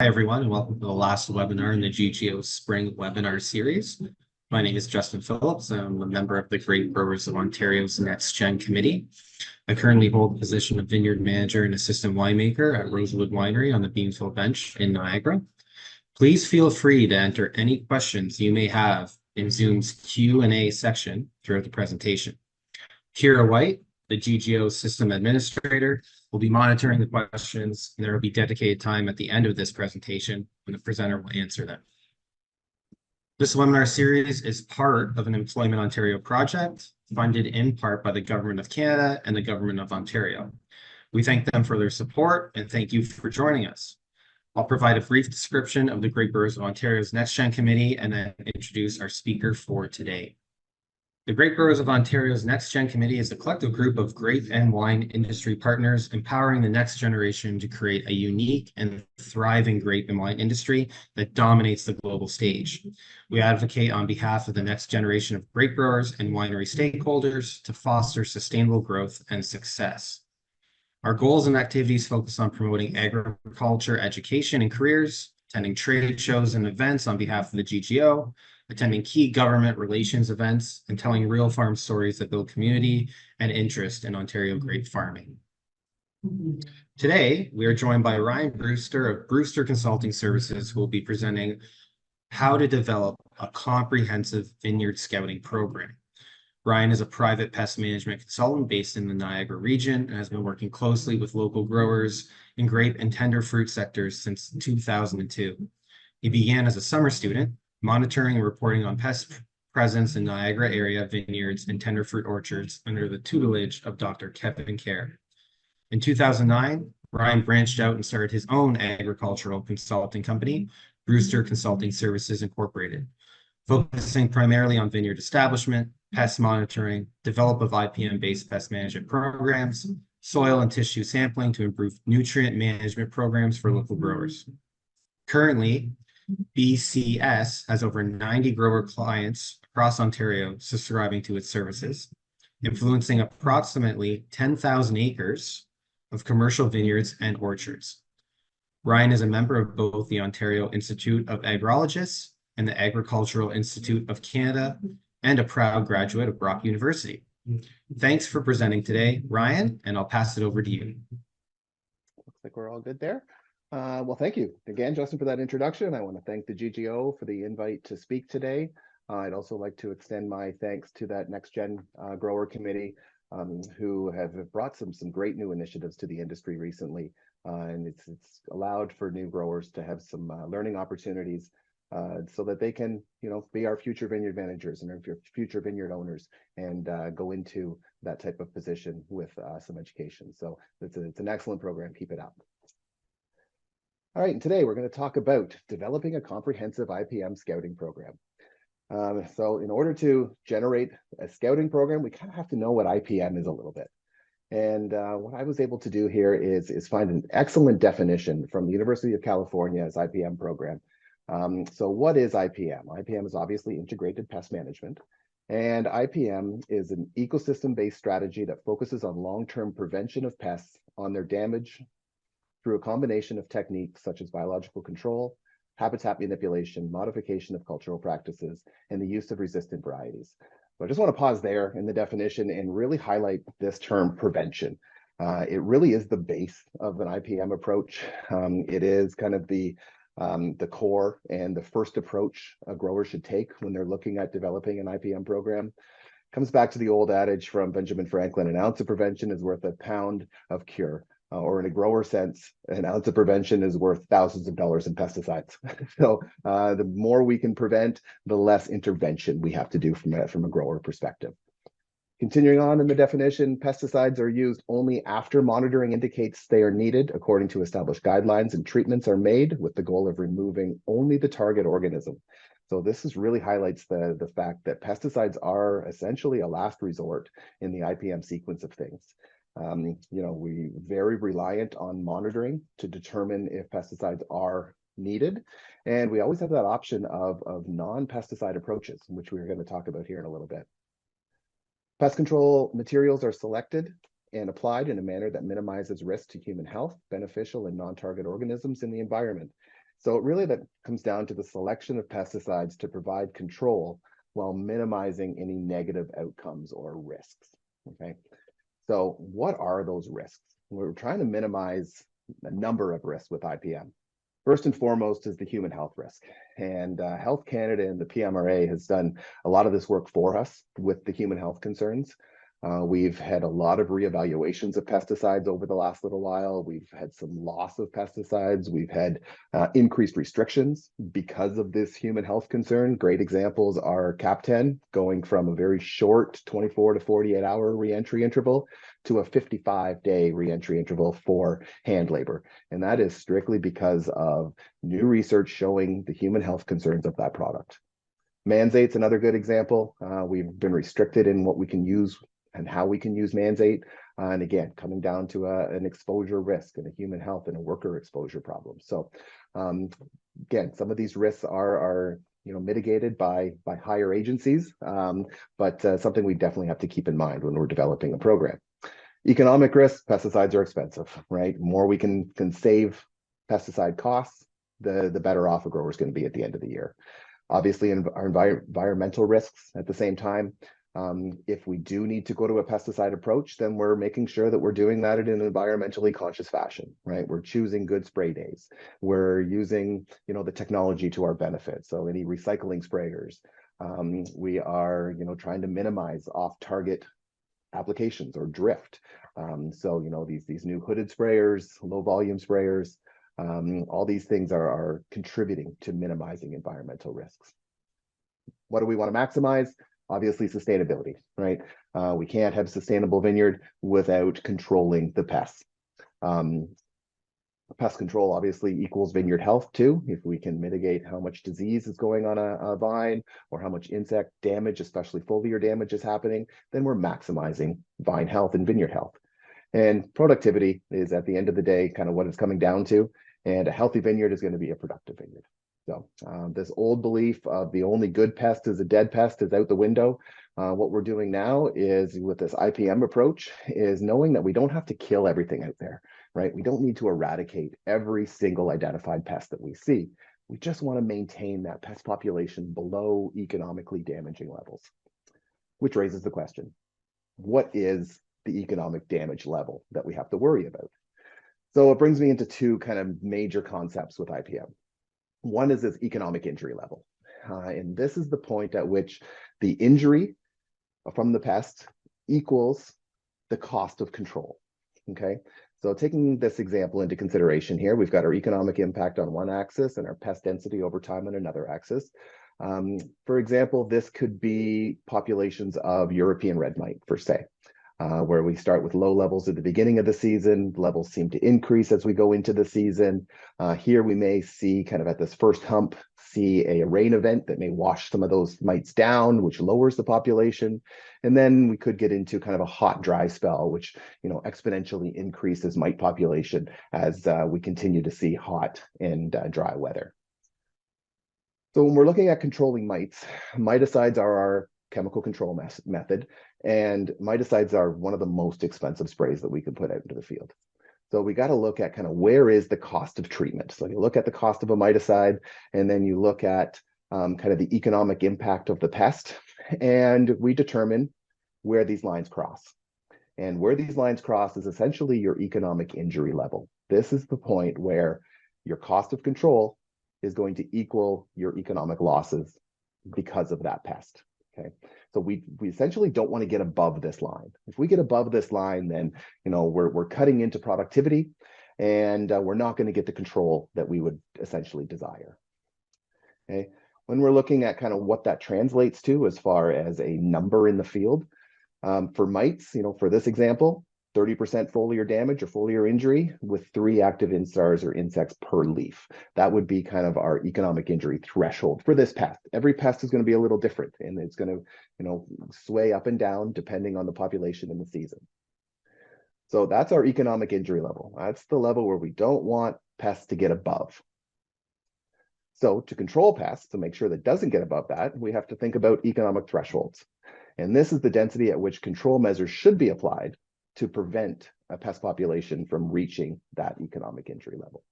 Hi, everyone, and welcome to the last webinar in the GGO Spring Webinar Series. My name is Justin Phillips. I'm a member of the Grape Growers of Ontario's Next Gen Committee. I currently hold the position of Vineyard Manager and Assistant Winemaker at Rosewood Winery on the Beamsville Bench in Niagara. Please feel free to enter any questions you may have in Zoom's Q&A section throughout the presentation. Kira White, the GGO System Administrator, will be monitoring the questions, and there will be dedicated time at the end of this presentation when the presenter will answer them. This webinar series is part of an Employment Ontario project funded in part by the Government of Canada and the Government of Ontario. We thank them for their support and thank you for joining us. I'll provide a brief description of the Grape Growers of Ontario's Next Gen Committee and then introduce our speaker for today. The Grape Growers of Ontario's Next Gen Committee is a collective group of grape and wine industry partners empowering the next generation to create a unique and thriving grape and wine industry that dominates the global stage. We advocate on behalf of the next generation of grape growers and winery stakeholders to foster sustainable growth and success. Our goals and activities focus on promoting agriculture, education, and careers, attending trade shows and events on behalf of the GGO, attending key government relations events, and telling real farm stories that build community and interest in Ontario grape farming. Today, we are joined by Ryan Brewster of Brewster Consulting Services, who will be presenting how to develop a comprehensive vineyard scouting program. Ryan is a private pest management consultant based in the Niagara region and has been working closely with local growers in grape and tender fruit sectors since 2002. He began as a summer student, monitoring and reporting on pest presence in Niagara area vineyards and tender fruit orchards under the tutelage of Dr. Kevin Kerr. In 2009, Ryan branched out and started his own agricultural consulting company, Brewster Consulting Services Incorporated, focusing primarily on vineyard establishment, pest monitoring, develop of IPM-based pest management programs, soil and tissue sampling to improve nutrient management programs for local growers. Currently, BCS has over 90 grower clients across Ontario subscribing to its services, influencing approximately 10,000 acres of commercial vineyards and orchards. Ryan is a member of both the Ontario Institute of Agrologists and the Agricultural Institute of Canada, and a proud graduate of Brock University. Thanks for presenting today, Ryan, and I'll pass it over to you. Looks like we're all good there. Well, thank you again, Justin, for that introduction. I want to thank the GGO for the invite to speak today. I'd also like to extend my thanks to that Next Gen Grower Committee, who have brought some great new initiatives to the industry recently. And it's allowed for new growers to have some learning opportunities so that they can, be our future vineyard managers and our future vineyard owners and go into that type of position with some education. So it's an excellent program. Keep it up. All right, and today we're going to talk about developing a comprehensive IPM scouting program. So in order to generate a scouting program, we kind of have to know what IPM is a little bit. And what I was able to do here is find an excellent definition from the University of California's IPM program. So what is IPM? IPM is obviously integrated pest management. And IPM is an ecosystem-based strategy that focuses on long-term prevention of pests on their damage through a combination of techniques such as biological control, habitat manipulation, modification of cultural practices, and the use of resistant varieties. So I just want to pause there in the definition and really highlight this term prevention. It really is the base of an IPM approach. It is kind of the core and the first approach a grower should take when they're looking at developing an IPM program. Comes back to the old adage from Benjamin Franklin: an ounce of prevention is worth a pound of cure. Or in a grower sense, an ounce of prevention is worth thousands of dollars in pesticides. So the more we can prevent, the less intervention we have to do from a grower perspective. Continuing on in the definition, pesticides are used only after monitoring indicates they are needed according to established guidelines, and treatments are made with the goal of removing only the target organism. So this really highlights the fact that pesticides are essentially a last resort in the IPM sequence of things. We're very reliant on monitoring to determine if pesticides are needed. And we always have that option of non-pesticide approaches, which we're going to talk about here in a little bit. Pest control materials are selected and applied in a manner that minimizes risk to human health, beneficial and non-target organisms in the environment. So really that comes down to the selection of pesticides to provide control while minimizing any negative outcomes or risks. Okay. So what are those risks? We're trying to minimize a number of risks with IPM. First and foremost is the human health risk. And Health Canada and the PMRA has done a lot of this work for us with the human health concerns. We've had a lot of reevaluations of pesticides over the last little while. We've had some loss of pesticides. We've had increased restrictions because of this human health concern. Great examples are CAP10 going from a very short 24 to 48 hour reentry interval to a 55-day reentry interval for hand labor. And that is strictly because of new research showing the human health concerns of that product. Manzate's another good example. We've been restricted in what we can use and how we can use Manzate. And again, coming down to an exposure risk and a human health and a worker exposure problem. So again, some of these risks are mitigated by higher agencies, but something we definitely have to keep in mind when we're developing a program. Economic risk, pesticides are expensive, right? The more we can save pesticide costs, the better off a grower is going to be at the end of the year. Obviously, our environmental risks at the same time. If we do need to go to a pesticide approach, then we're making sure that we're doing that in an environmentally conscious fashion, right? We're choosing good spray days. We're using, the technology to our benefit. So any recycling sprayers. We are, trying to minimize off-target applications or drift. So, these new hooded sprayers, low volume sprayers, all these things are contributing to minimizing environmental risks. What do we want to maximize? Obviously, sustainability, right? We can't have sustainable vineyard without controlling the pests. Pest control obviously equals vineyard health too. If we can mitigate how much disease is going on a vine or how much insect damage, especially foliar damage, is happening, then we're maximizing vine health and vineyard health. And productivity is at the end of the day kind of what it's coming down to. And a healthy vineyard is going to be a productive vineyard. So this old belief of the only good pest is a dead pest is out the window. What we're doing now is with this IPM approach is knowing that we don't have to kill everything out there, right? We don't need to eradicate every single identified pest that we see. We just want to maintain that pest population below economically damaging levels, which raises the question, what is the economic damage level that we have to worry about? So it brings me into two kind of major concepts with IPM. One is this economic injury level. And this is the point at which the injury from the pest equals the cost of control. Okay, so taking this example into consideration here, we've got our economic impact on one axis and our pest density over time on another axis. For example, this could be populations of European red mite, per se. Where we start with low levels at the beginning of the season, levels seem to increase as we go into the season. Here we may see kind of at this first hump, see a rain event that may wash some of those mites down, which lowers the population. And then we could get into kind of a hot, dry spell, which exponentially increases mite population as we continue to see hot and dry weather. So when we're looking at controlling mites, miticides are our chemical control method. And miticides are one of the most expensive sprays that we can put out into the field. So we got to look at kind of where is the cost of treatment. So you look at the cost of a miticide, and then you look at kind of the economic impact of the pest, and we determine where these lines cross. And where these lines cross is essentially your economic injury level. This is the point where your cost of control is going to equal your economic losses because of that pest. Okay, so we essentially don't want to get above this line. If we get above this line, then we're cutting into productivity, and we're not going to get the control that we would essentially desire. Okay, when we're looking at kind of what that translates to as far as a number in the field, for mites, for this example, 30% foliar damage or foliar injury with 3 active instars or insects per leaf. That would be kind of our economic injury threshold for this pest. Every pest is going to be a little different, and it's going to, sway up and down depending on the population in the season. So that's our economic injury level. That's the level where we don't want pests to get above. So to control pests, to make sure that doesn't get above that, we have to think about economic thresholds. And this is the density at which control measures should be applied to prevent a pest population from reaching that economic injury level.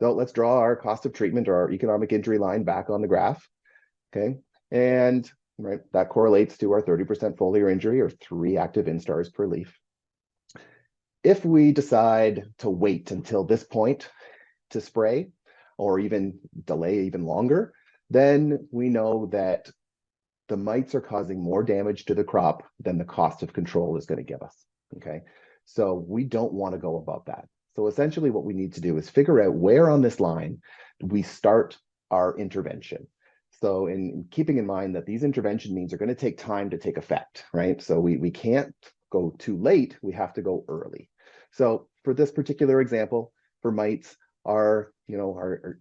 So let's draw our cost of treatment or our economic injury line back on the graph. Okay. And right, that correlates to our 30% foliar injury or 3 active instars per leaf. If we decide to wait until this point to spray or even delay even longer, then we know that the mites are causing more damage to the crop than the cost of control is going to give us. Okay. So we don't want to go above that. So essentially what we need to do is figure out where on this line we start our intervention. So in keeping in mind that these intervention means are going to take time to take effect, right? So we can't go too late, we have to go early. So for this particular example, for mites, our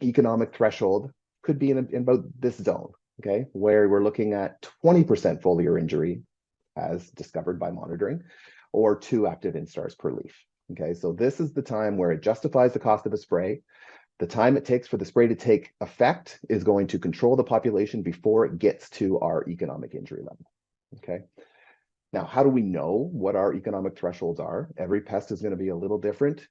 economic threshold could be in about this zone, okay, where we're looking at 20% foliar injury as discovered by monitoring, or 2 active instars per leaf. Okay, so this is the time where it justifies the cost of a spray. The time it takes for the spray to take effect is going to control the population before it gets to our economic injury level. Okay. Now, how do we know what our economic thresholds are? Every pest is going to be a little different.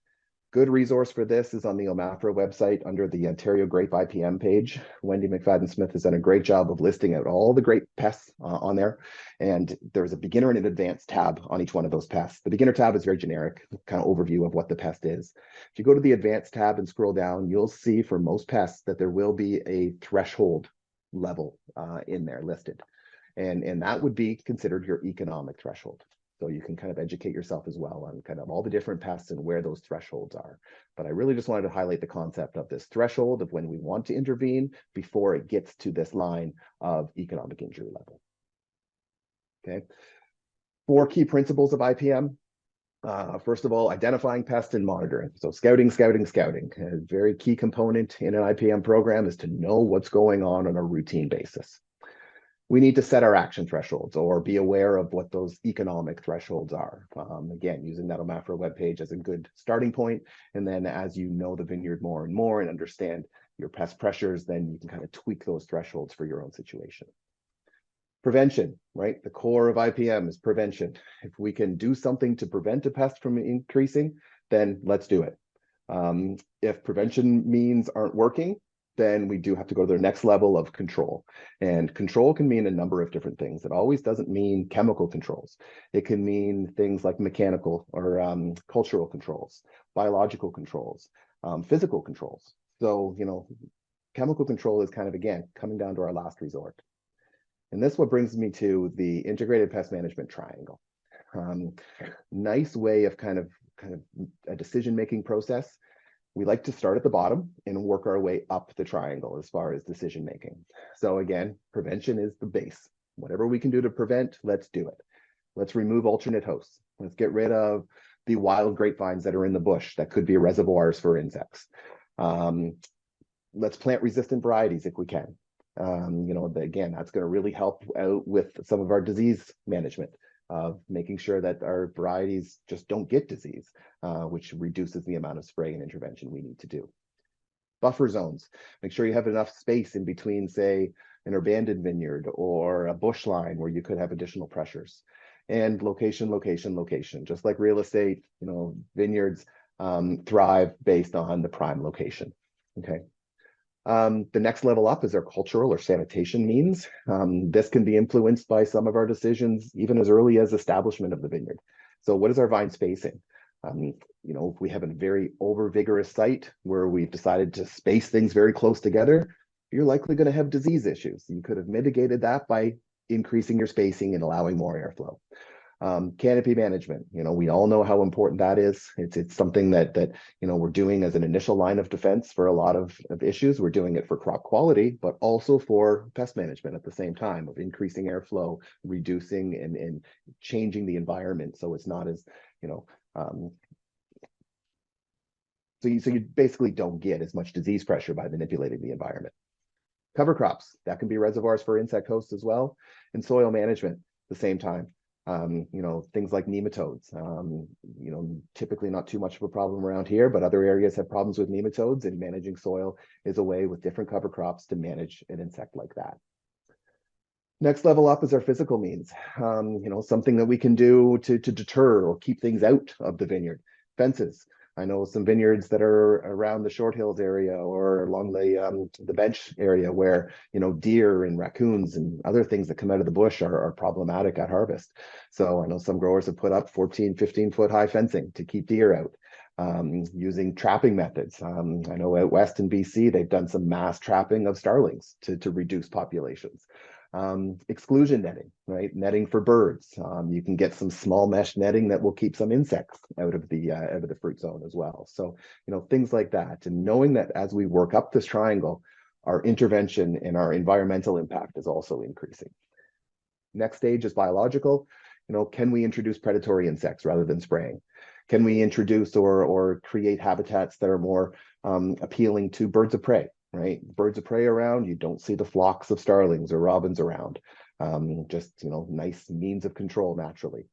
Good resource for this is on the OMAFRA website under the Ontario Grape IPM page. Wendy McFadden Smith has done a great job of listing out all the grape pests on there. And there's a beginner and an advanced tab on each one of those pests. The beginner tab is very generic, kind of overview of what the pest is. If you go to the advanced tab and scroll down, you'll see for most pests that there will be a threshold level in there listed. And that would be considered your economic threshold. So you can kind of educate yourself as well on kind of all the different pests and where those thresholds are. But I really just wanted to highlight the concept of this threshold of when we want to intervene before it gets to this line of economic injury level. Okay. 4 key principles of IPM. First of all, identifying pests and monitoring. So scouting. A very key component in an IPM program is to know what's going on a routine basis. We need to set our action thresholds or be aware of what those economic thresholds are. Again, using that OMAFRA webpage as a good starting point. And then as you know the vineyard more and more and understand your pest pressures, then you can kind of tweak those thresholds for your own situation. Prevention, right? The core of IPM is prevention. If we can do something to prevent a pest from increasing, then let's do it. If prevention means aren't working, then we do have to go to the next level of control. And control can mean a number of different things. It always doesn't mean chemical controls. It can mean things like mechanical or cultural controls, biological controls, physical controls. So, chemical control is kind of, again, coming down to our last resort. And this what brings me to the integrated pest management triangle. Nice way of kind of a decision-making process. We like to start at the bottom and work our way up the triangle as far as decision making. So again, prevention is the base. Whatever we can do to prevent, let's do it. Let's remove alternate hosts. Let's get rid of the wild grapevines that are in the bush that could be reservoirs for insects. Let's plant resistant varieties if we can. Again, that's going to really help out with some of our disease management. Making sure that our varieties just don't get disease, which reduces the amount of spray and intervention we need to do. Buffer zones. Make sure you have enough space in between, say, an abandoned vineyard or a bush line where you could have additional pressures. And location. Just like real estate, vineyards thrive based on the prime location. Okay. The next level up is our cultural or sanitation means. This can be influenced by some of our decisions, even as early as establishment of the vineyard. So what is our vine spacing? If we have a very over vigorous site where we've decided to space things very close together, you're likely going to have disease issues. You could have mitigated that by increasing your spacing and allowing more airflow. Canopy management, we all know how important that is. It's something that we're doing as an initial line of defense for a lot of issues. We're doing it for crop quality, but also for pest management at the same time of increasing airflow, reducing and changing the environment so it's not as so you basically don't get as much disease pressure by manipulating the environment. Cover crops, that can be reservoirs for insect hosts as well, and soil management at the same time. Things like nematodes, typically not too much of a problem around here, but other areas have problems with nematodes, and managing soil is a way with different cover crops to manage an insect like that. Next level up is our physical means, something that we can do to deter or keep things out of the vineyard. fences. I know some vineyards that are around the Short Hills area or along the bench area where, deer and raccoons and other things that come out of the bush are problematic at harvest. So I know some growers have put up 14, 15-foot high fencing to keep deer out. Using trapping methods. I know out west in BC, they've done some mass trapping of starlings to reduce populations. Exclusion netting, right? Netting for birds. You can get some small mesh netting that will keep some insects out of the fruit zone as well. So, things like that. And knowing that as we work up this triangle, our intervention and our environmental impact is also increasing. Next stage is biological. Can we introduce predatory insects rather than spraying? Can we introduce or create habitats that are more appealing to birds of prey, right? Birds of prey around, you don't see the flocks of starlings or robins around. Just, nice means of control naturally.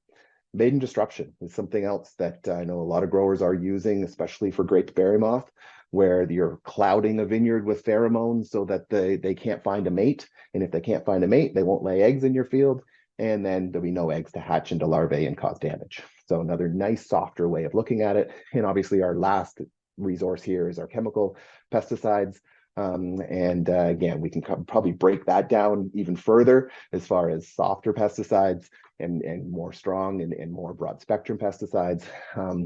Maiden disruption is something else that I know a lot of growers are using, especially for grape berry moth, where you're clouding a vineyard with pheromones so that they can't find a mate. And if they can't find a mate, they won't lay eggs in your field. And then there'll be no eggs to hatch into larvae and cause damage. So another nice, softer way of looking at it. And obviously our last resource here is our chemical pesticides. Again, we can probably break that down even further as far as softer pesticides and more strong and more broad spectrum pesticides.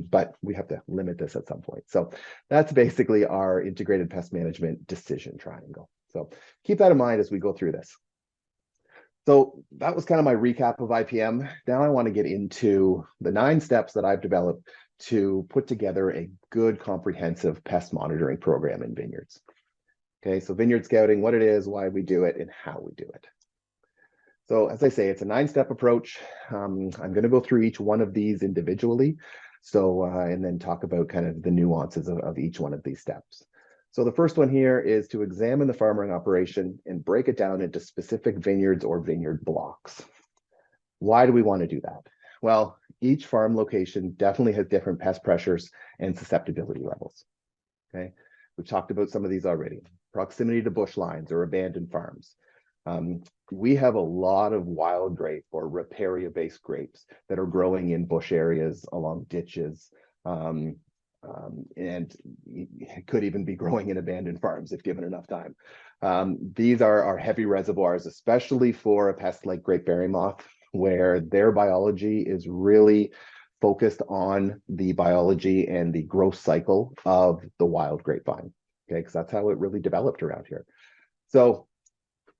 But we have to limit this at some point. So that's basically our integrated pest management decision triangle. So keep that in mind as we go through this. So that was kind of my recap of IPM. Now I want to get into the 9 steps that I've developed to put together a good comprehensive pest monitoring program in vineyards. Okay, so vineyard scouting, what it is, why we do it, and how we do it. So as I say, it's a 9-step approach. I'm going to go through each one of these individually. So, and then talk about kind of the nuances of each one of these steps. So the first one here is to examine the farming operation and break it down into specific vineyards or vineyard blocks. Why do we want to do that? Well, each farm location definitely has different pest pressures and susceptibility levels. Okay, we've talked about some of these already. Proximity to bush lines or abandoned farms. We have a lot of wild grape or riparian-based grapes that are growing in bush areas along ditches, and could even be growing in abandoned farms if given enough time. These are heavy reservoirs, especially for a pest like grape berry moth, where their biology is really focused on the biology and the growth cycle of the wild grapevine. Okay, because that's how it really developed around here. So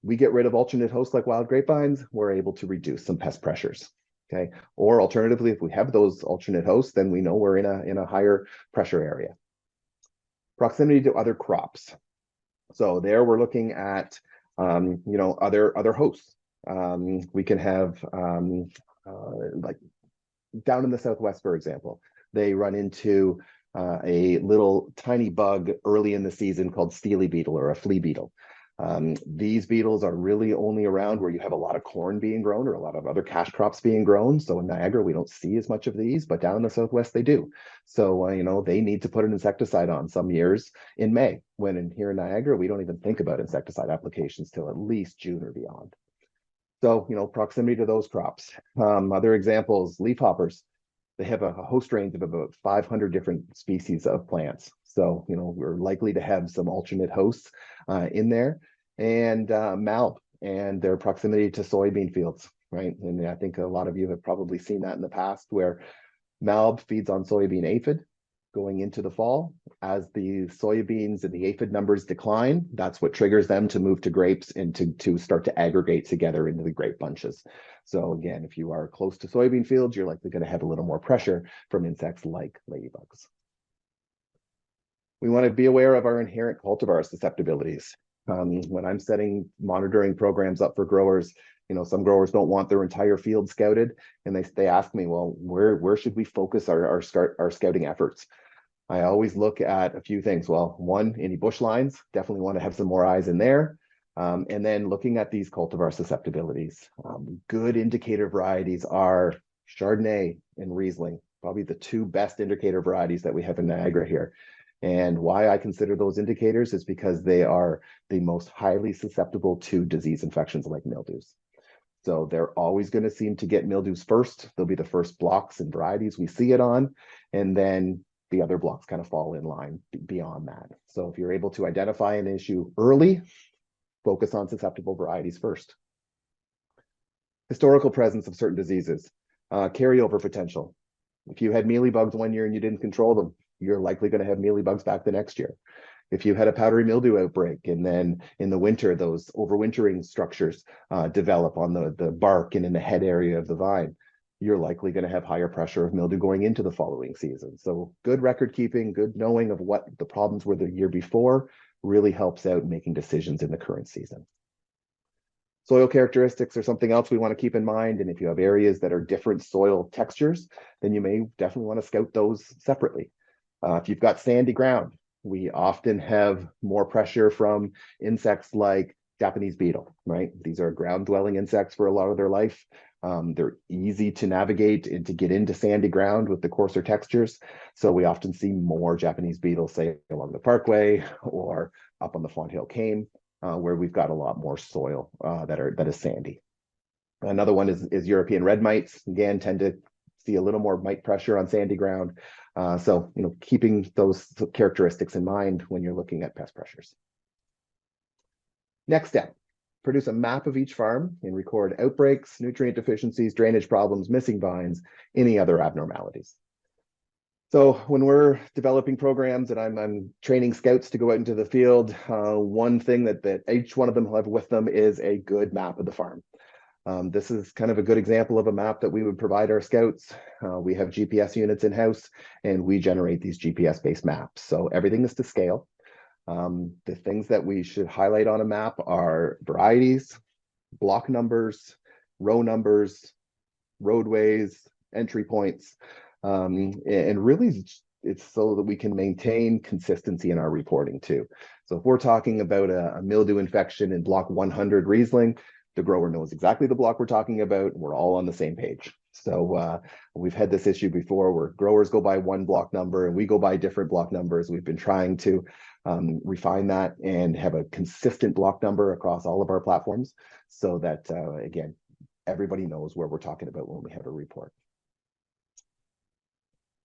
we get rid of alternate hosts like wild grapevines, we're able to reduce some pest pressures. Okay, or alternatively, if we have those alternate hosts, then we know we're in a higher pressure area. Proximity to other crops. So there we're looking at other hosts. We can have like down in the Southwest, for example, they run into a little tiny bug early in the season called steely beetle or a flea beetle. These beetles are really only around where you have a lot of corn being grown or a lot of other cash crops being grown. So in Niagara, we don't see as much of these, but down in the Southwest, they do. So, they need to put an insecticide on some years in May, when here in Niagara, we don't even think about insecticide applications till at least June or beyond. So, proximity to those crops. Other examples, leafhoppers. They have a host range of about 500 different species of plants. So, we're likely to have some alternate hosts in there. And malb and their proximity to soybean fields, right? And I think a lot of you have probably seen that in the past, where malb feeds on soybean aphid going into the fall. As the soybeans and the aphid numbers decline, that's what triggers them to move to grapes and to start to aggregate together into the grape bunches. So again, if you are close to soybean fields, you're likely going to have a little more pressure from insects like ladybugs. We want to be aware of our inherent cultivar susceptibilities. When I'm setting monitoring programs up for growers, some growers don't want their entire field scouted, and they ask me, well, where should we focus our scouting efforts? I always look at a few things. Well, one, any bush lines, definitely want to have some more eyes in there. And then looking at these cultivar susceptibilities. Good indicator varieties are Chardonnay and Riesling, probably the 2 best indicator varieties that we have in Niagara here. And why I consider those indicators is because they are the most highly susceptible to disease infections like mildews. So they're always going to seem to get mildews first. They'll be the first blocks and varieties we see it on. And then the other blocks kind of fall in line beyond that. So if you're able to identify an issue early, focus on susceptible varieties first. Historical presence of certain diseases, carryover potential. If you had mealybugs one year and you didn't control them, you're likely going to have mealybugs back the next year. If you had a powdery mildew outbreak and then in the winter, those overwintering structures develop on the bark and in the head area of the vine, you're likely going to have higher pressure of mildew going into the following season. So good record keeping, good knowing of what the problems were the year before really helps out in making decisions in the current season. Soil characteristics are something else we want to keep in mind. And if you have areas that are different soil textures, then you may definitely want to scout those separately. If you've got sandy ground, we often have more pressure from insects like Japanese beetle, right? These are ground-dwelling insects for a lot of their life. They're easy to navigate and to get into sandy ground with the coarser textures. So we often see more Japanese beetle, say, along the parkway or up on the Fonthill Kame, where we've got a lot more soil that is sandy. Another one is European red mites. Again, tend to see a little more mite pressure on sandy ground. So, keeping those characteristics in mind when you're looking at pest pressures. Next step, produce a map of each farm and record outbreaks, nutrient deficiencies, drainage problems, missing vines, any other abnormalities. So when we're developing programs and I'm training scouts to go out into the field, one thing that each one of them have with them is a good map of the farm. This is kind of a good example of a map that we would provide our scouts. We have GPS units in-house and we generate these GPS-based maps. So everything is to scale. The things that we should highlight on a map are varieties, block numbers, row numbers, roadways, entry points, and really it's so that we can maintain consistency in our reporting too. So if we're talking about a mildew infection in block 100 Riesling, the grower knows exactly the block we're talking about. We're all on the same page. So we've had this issue before where growers go by one block number and we go by different block numbers. We've been trying to refine that and have a consistent block number across all of our platforms so that, again, everybody knows where we're talking about when we have a report.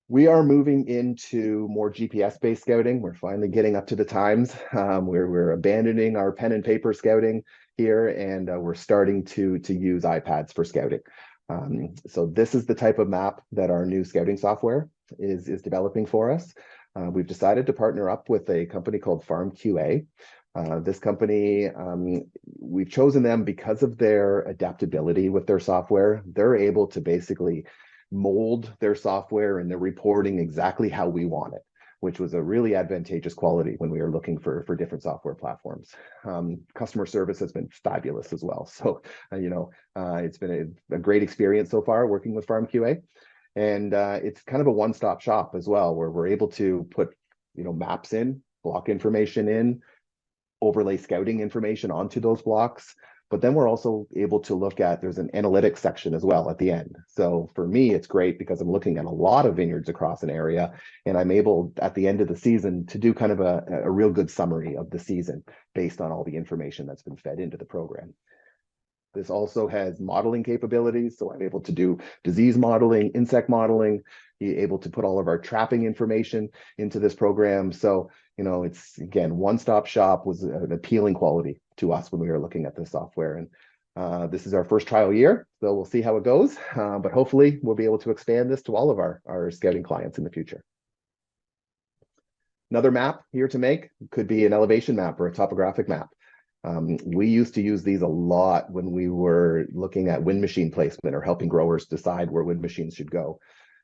We are moving into more GPS-based scouting. We're finally getting up to the times where we're abandoning our pen and paper scouting here, and we're starting to use iPads for scouting. So this is the type of map that our new scouting software is developing for us. We've decided to partner up with a company called Farm QA. This company, we've chosen them because of their adaptability with their software. They're able to basically mold their software and their reporting exactly how we want it, which was a really advantageous quality when we were looking for different software platforms. Customer service has been fabulous as well. So, it's been a great experience so far working with Farm QA. And it's kind of a one-stop shop as well, where we're able to put, maps in, block information in, overlay scouting information onto those blocks. But then we're also able to look at, there's an analytics section as well at the end. So for me, it's great because I'm looking at a lot of vineyards across an area, and I'm able at the end of the season to do kind of a real good summary of the season based on all the information that's been fed into the program. This also has modeling capabilities. So I'm able to do disease modeling, insect modeling, be able to put all of our trapping information into this program. So, it's, again, one-stop shop was an appealing quality to us when we were looking at this software. And this is our first trial year, so we'll see how it goes. But hopefully we'll be able to expand this to all of our scouting clients in the future. Another map here to make could be an elevation map or a topographic map. We used to use these a lot when we were looking at wind machine placement or helping growers decide where wind machines should go.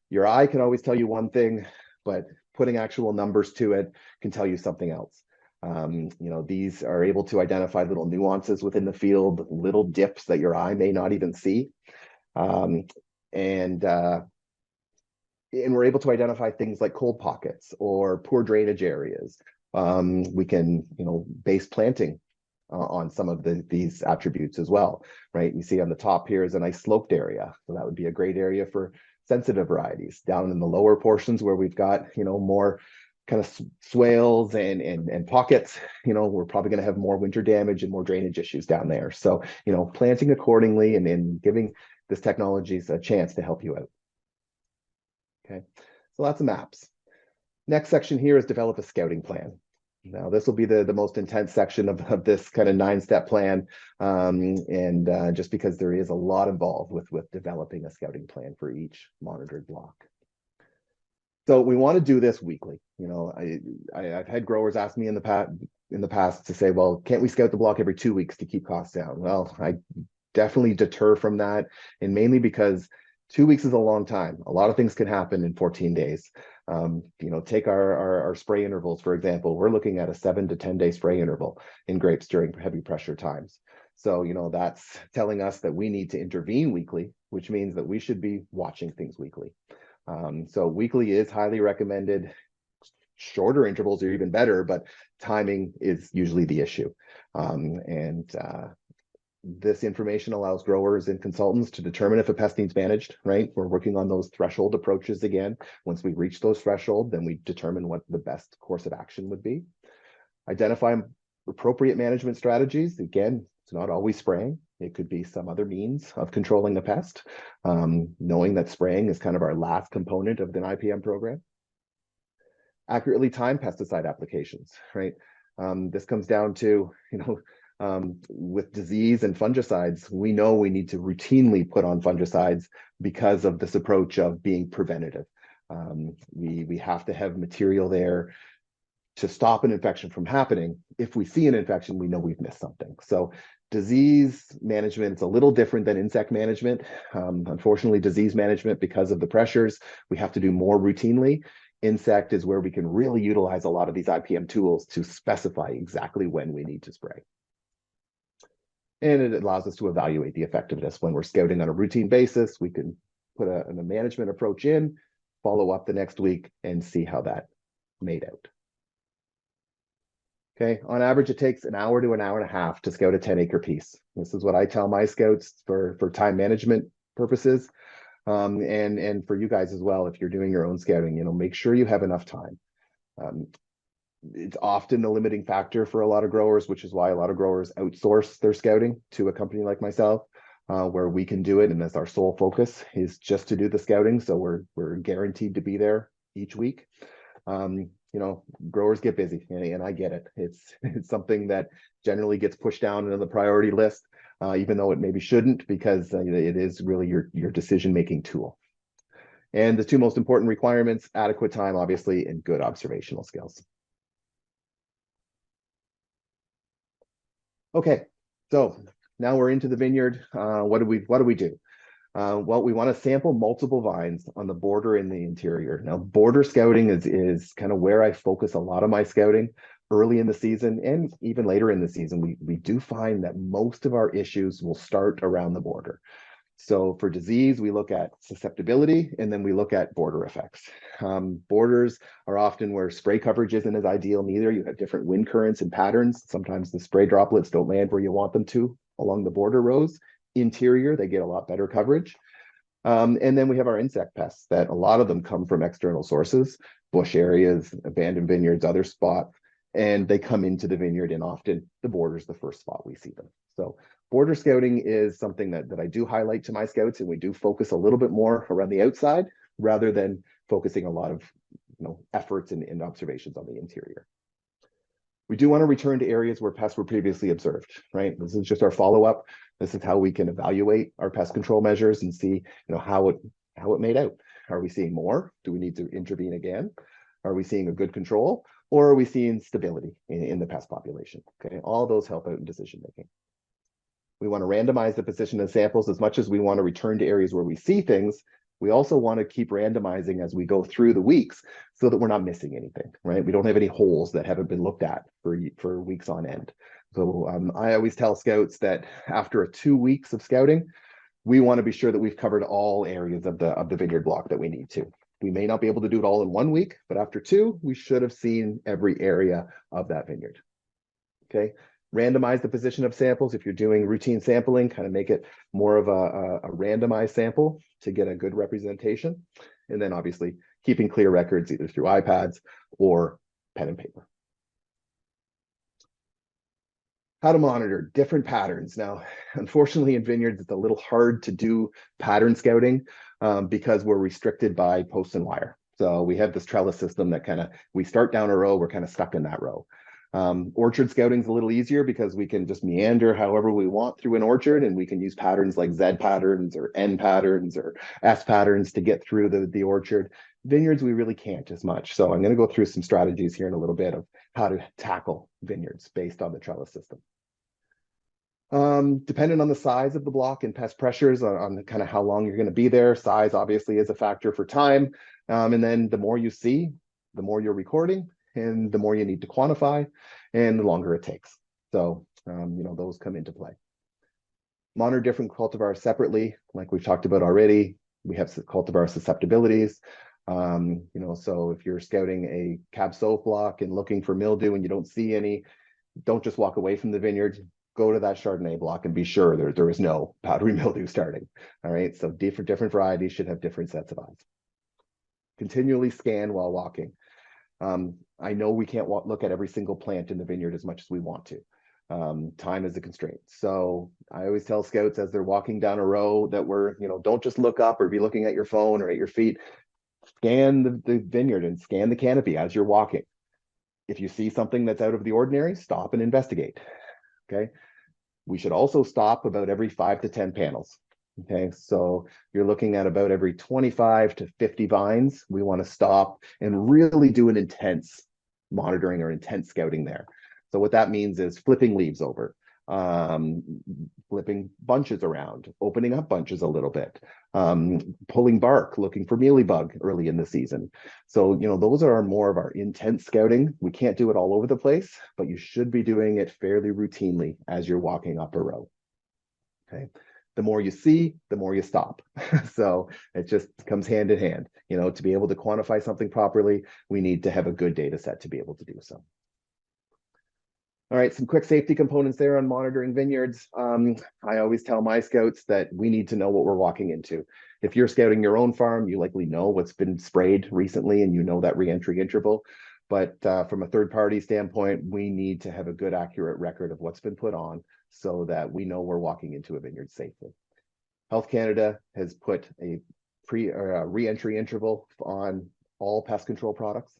Your eye can always tell you one thing, but putting actual numbers to it can tell you something else. These are able to identify little nuances within the field, little dips that your eye may not even see. And we're able to identify things like cold pockets or poor drainage areas. We can, base planting on some of these attributes as well, right? You see on the top here is a nice sloped area. So that would be a great area for sensitive varieties. Down in the lower portions where we've got, more kind of swales and pockets, we're probably going to have more winter damage and more drainage issues down there. So, planting accordingly and giving this technology a chance to help you out. Okay, so lots of maps. Next section here is develop a scouting plan. Now, this will be the most intense section of this kind of 9-step plan. Just because there is a lot involved with developing a scouting plan for each monitored block. So we want to do this weekly. You know, I've had growers ask me in the past to say, well, can't we scout the block every 2 weeks to keep costs down? Well, I definitely deter from that, and mainly because 2 weeks is a long time. A lot of things can happen in 14 days. You know, take our spray intervals, for example. We're looking at a 7 to 10 day spray interval in grapes during heavy pressure times. So, you know, that's telling us that we need to intervene weekly, which means that we should be watching things weekly. So weekly is highly recommended. Shorter intervals are even better, but timing is usually the issue. This information allows growers and consultants to determine if a pest needs managed, right? We're working on those threshold approaches again. Once we reach those threshold, then we determine what the best course of action would be. Identify appropriate management strategies. Again, it's not always spraying. It could be some other means of controlling the pest, knowing that spraying is kind of our last component of the IPM program. Accurately time pesticide applications, right? This comes down to, you know, with disease and fungicides, we know we need to routinely put on fungicides because of this approach of being preventative. We have to have material there to stop an infection from happening. If we see an infection, we know we've missed something. So disease management is a little different than insect management. Unfortunately, disease management, because of the pressures, we have to do more routinely. Insect is where we can really utilize a lot of these IPM tools to specify exactly when we need to spray. And it allows us to evaluate the effectiveness when we're scouting on a routine basis. We can put a management approach in, follow up the next week, and see how that made out. Okay, on average, it takes an hour to an hour and a half to scout a 10-acre piece. This is what I tell my scouts for time management purposes. And for you guys as well, if you're doing your own scouting, you know, make sure you have enough time. It's often a limiting factor for a lot of growers, which is why a lot of growers outsource their scouting to a company like myself, where we can do it. And that's our sole focus, is just to do the scouting. So we're guaranteed to be there each week. You know, growers get busy, and I get it. It's something that generally gets pushed down into the priority list, even though it maybe shouldn't, because it is really your decision-making tool. And the two most important requirements: adequate time, obviously, and good observational skills. Okay, so now we're into the vineyard. What do we do? Well, we want to sample multiple vines on the border in the interior. Now, border scouting is kind of where I focus a lot of my scouting early in the season and even later in the season. We do find that most of our issues will start around the border. So for disease, we look at susceptibility, and then we look at border effects. Borders are often where spray coverage isn't as ideal neither. You have different wind currents and patterns. Sometimes the spray droplets don't land where you want them to along the border rows. Interior, they get a lot better coverage. And then we have our insect pests, that a lot of them come from external sources, bush areas, abandoned vineyards, other spots, and they come into the vineyard, and often the border is the first spot we see them. So border scouting is something that I do highlight to my scouts, and we do focus a little bit more around the outside rather than focusing a lot of efforts and observations on the interior. We do want to return to areas where pests were previously observed, right? This is just our follow-up. This is how we can evaluate our pest control measures and see, how it made out. Are we seeing more? Do we need to intervene again? Are we seeing a good control, or are we seeing stability in the pest population? Okay, all those help out in decision making. We want to randomize the position of samples. As much as we want to return to areas where we see things, we also want to keep randomizing as we go through the weeks so that we're not missing anything, right? We don't have any holes that haven't been looked at for weeks on end. So I always tell scouts that after 2 weeks of scouting, we want to be sure that we've covered all areas of the vineyard block that we need to. We may not be able to do it all in 1 week, but after 2, we should have seen every area of that vineyard. Okay. Randomize the position of samples. If you're doing routine sampling, kind of make it more of a randomized sample to get a good representation. And then obviously keeping clear records either through iPads or pen and paper. How to monitor different patterns. Now, unfortunately in vineyards, it's a little hard to do pattern scouting because we're restricted by posts and wire. So we have this trellis system that we start down a row, we're kind of stuck in that row. Orchard scouting is a little easier because we can just meander however we want through an orchard, and we can use patterns like Z patterns or N patterns or S patterns to get through the orchard. Vineyards, we really can't as much. So I'm going to go through some strategies here in a little bit of how to tackle vineyards based on the trellis system. Depending on the size of the block and pest pressures on kind of how long you're going to be there, size obviously is a factor for time. And then the more you see, the more you're recording, and the more you need to quantify, and the longer it takes. So, those come into play. Monitor different cultivars separately, like we've talked about already. We have cultivar susceptibilities. So if you're scouting a Cab Sauv block and looking for mildew and you don't see any, don't just walk away from the vineyard. Go to that Chardonnay block and be sure there is no powdery mildew starting. All right, so different varieties should have different sets of eyes. Continually scan while walking. I know we can't look at every single plant in the vineyard as much as we want to. Time is a constraint. So I always tell scouts as they're walking down a row that don't just look up or be looking at your phone or at your feet. Scan the vineyard and scan the canopy as you're walking. If you see something that's out of the ordinary, stop and investigate. Okay. We should also stop about every 5 to 10 panels. Okay, so you're looking at about every 25 to 50 vines. We want to stop and really do an intense monitoring or intense scouting there. So what that means is flipping leaves over, flipping bunches around, opening up bunches a little bit, pulling bark, looking for mealybug early in the season. So, those are more of our intense scouting. We can't do it all over the place, but you should be doing it fairly routinely as you're walking up a row. Okay. The more you see, the more you stop. So it just comes hand in hand. To be able to quantify something properly, we need to have a good data set to be able to do so. All right, some quick safety components there on monitoring vineyards. I always tell my scouts that we need to know what we're walking into. If you're scouting your own farm, you likely know what's been sprayed recently and you know that re-entry interval. But from a third-party standpoint, we need to have a good, accurate record of what's been put on so that we know we're walking into a vineyard safely. Health Canada has put a re-entry interval on all pest control products.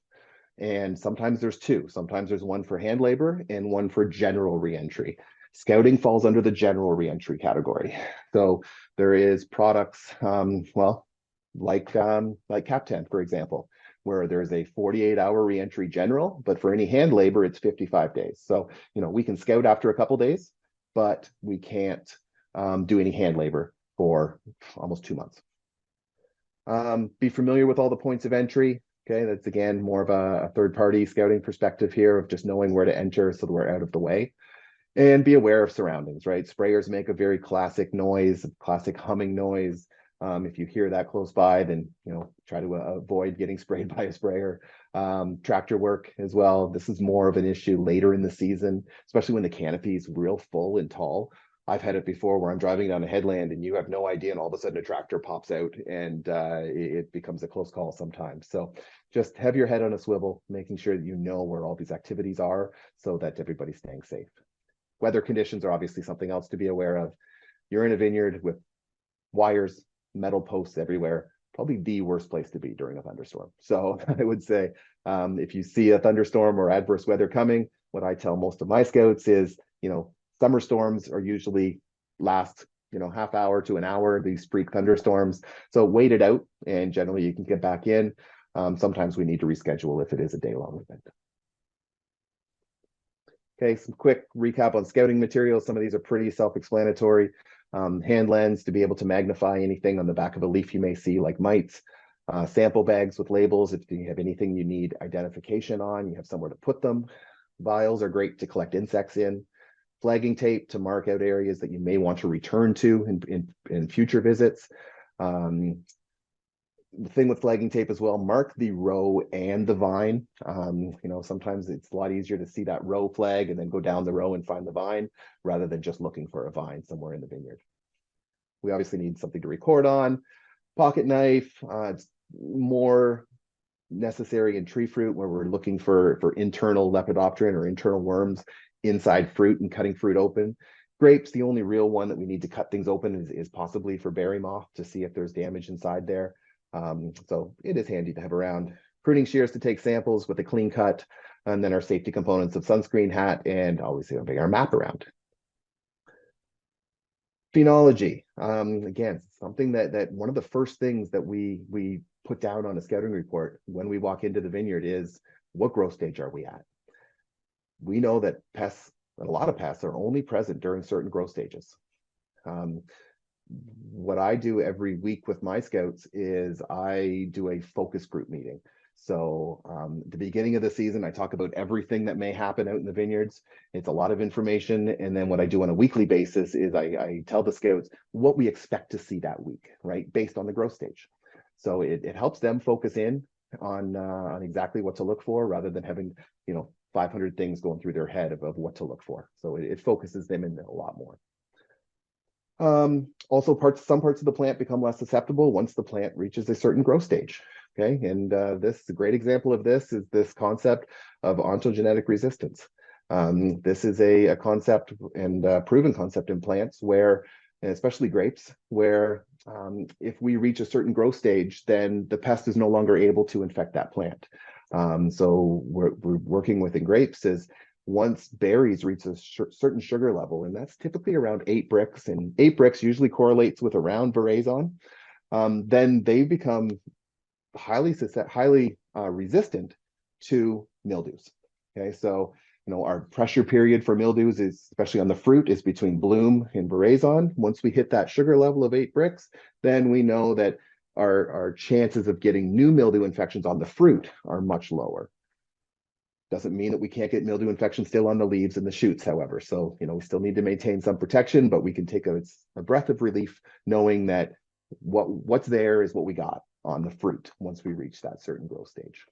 And sometimes there's two. Sometimes there's one for hand labor and one for general re-entry. Scouting falls under the general re-entry category. So there is products, like Captan, for example, where there's a 48-hour re-entry general, but for any hand labor, it's 55 days. So, we can scout after a couple days, but we can't do any hand labor for almost 2 months. Be familiar with all the points of entry. Okay, that's again more of a third-party scouting perspective here of just knowing where to enter so that we're out of the way. And be aware of surroundings, right? Sprayers make a very classic noise, classic humming noise. If you hear that close by, then try to avoid getting sprayed by a sprayer. Tractor work as well. This is more of an issue later in the season, especially when the canopy is real full and tall. I've had it before where I'm driving down a headland and you have no idea, and all of a sudden a tractor pops out and it becomes a close call sometimes. So just have your head on a swivel, making sure that you know where all these activities are so that everybody's staying safe. Weather conditions are obviously something else to be aware of. You're in a vineyard with wires, metal posts everywhere, probably the worst place to be during a thunderstorm. So I would say if you see a thunderstorm or adverse weather coming, what I tell most of my scouts is, summer storms are usually last, half hour to an hour, these freak thunderstorms. So wait it out and generally you can get back in. Sometimes we need to reschedule if it is a day-long event. Okay, some quick recap on scouting materials. Some of these are pretty self-explanatory. Hand lens to be able to magnify anything on the back of a leaf you may see, like mites. Sample bags with labels if you have anything you need identification on, you have somewhere to put them. Vials are great to collect insects in. Flagging tape to mark out areas that you may want to return to in future visits. The thing with flagging tape as well, mark the row and the vine. Sometimes it's a lot easier to see that row flag and then go down the row and find the vine rather than just looking for a vine somewhere in the vineyard. We obviously need something to record on. Pocket knife, it's more necessary in tree fruit where we're looking for internal lepidopteran or internal worms inside fruit and cutting fruit open. Grapes, the only real one that we need to cut things open is possibly for berry moth to see if there's damage inside there. So it is handy to have around. Pruning shears to take samples with a clean cut, and then our safety components of sunscreen, hat, and always having our map around. Phenology, again, something that one of the first things that we put down on a scouting report when we walk into the vineyard is, what growth stage are we at? We know that pests, a lot of pests, are only present during certain growth stages. What I do every week with my scouts is I do a focus group meeting. So the beginning of the season, I talk about everything that may happen out in the vineyards. It's a lot of information. And then what I do on a weekly basis is I tell the scouts what we expect to see that week, right? Based on the growth stage. So it helps them focus in on exactly what to look for, rather than having, 500 things going through their head of what to look for. So it focuses them in a lot more. Also, some parts of the plant become less susceptible once the plant reaches a certain growth stage. Okay, and this a great example of this is this concept of ontogenetic resistance. This is a concept and proven concept in plants where, and especially grapes, where if we reach a certain growth stage, then the pest is no longer able to infect that plant. So we're working within grapes is, once berries reach a certain sugar level, and that's typically around 8 Brix, and 8 Brix usually correlates with around veraison, then they become highly resistant to mildews. Okay, so our pressure period for mildews is, especially on the fruit, is between bloom and veraison. Once we hit that sugar level of 8 Brix, then we know that our chances of getting new mildew infections on the fruit are much lower. Doesn't mean that we can't get mildew infection still on the leaves and the shoots, however. So, we still need to maintain some protection, but we can take a breath of relief knowing that what's there is what we got on the fruit once we reach that certain growth stage.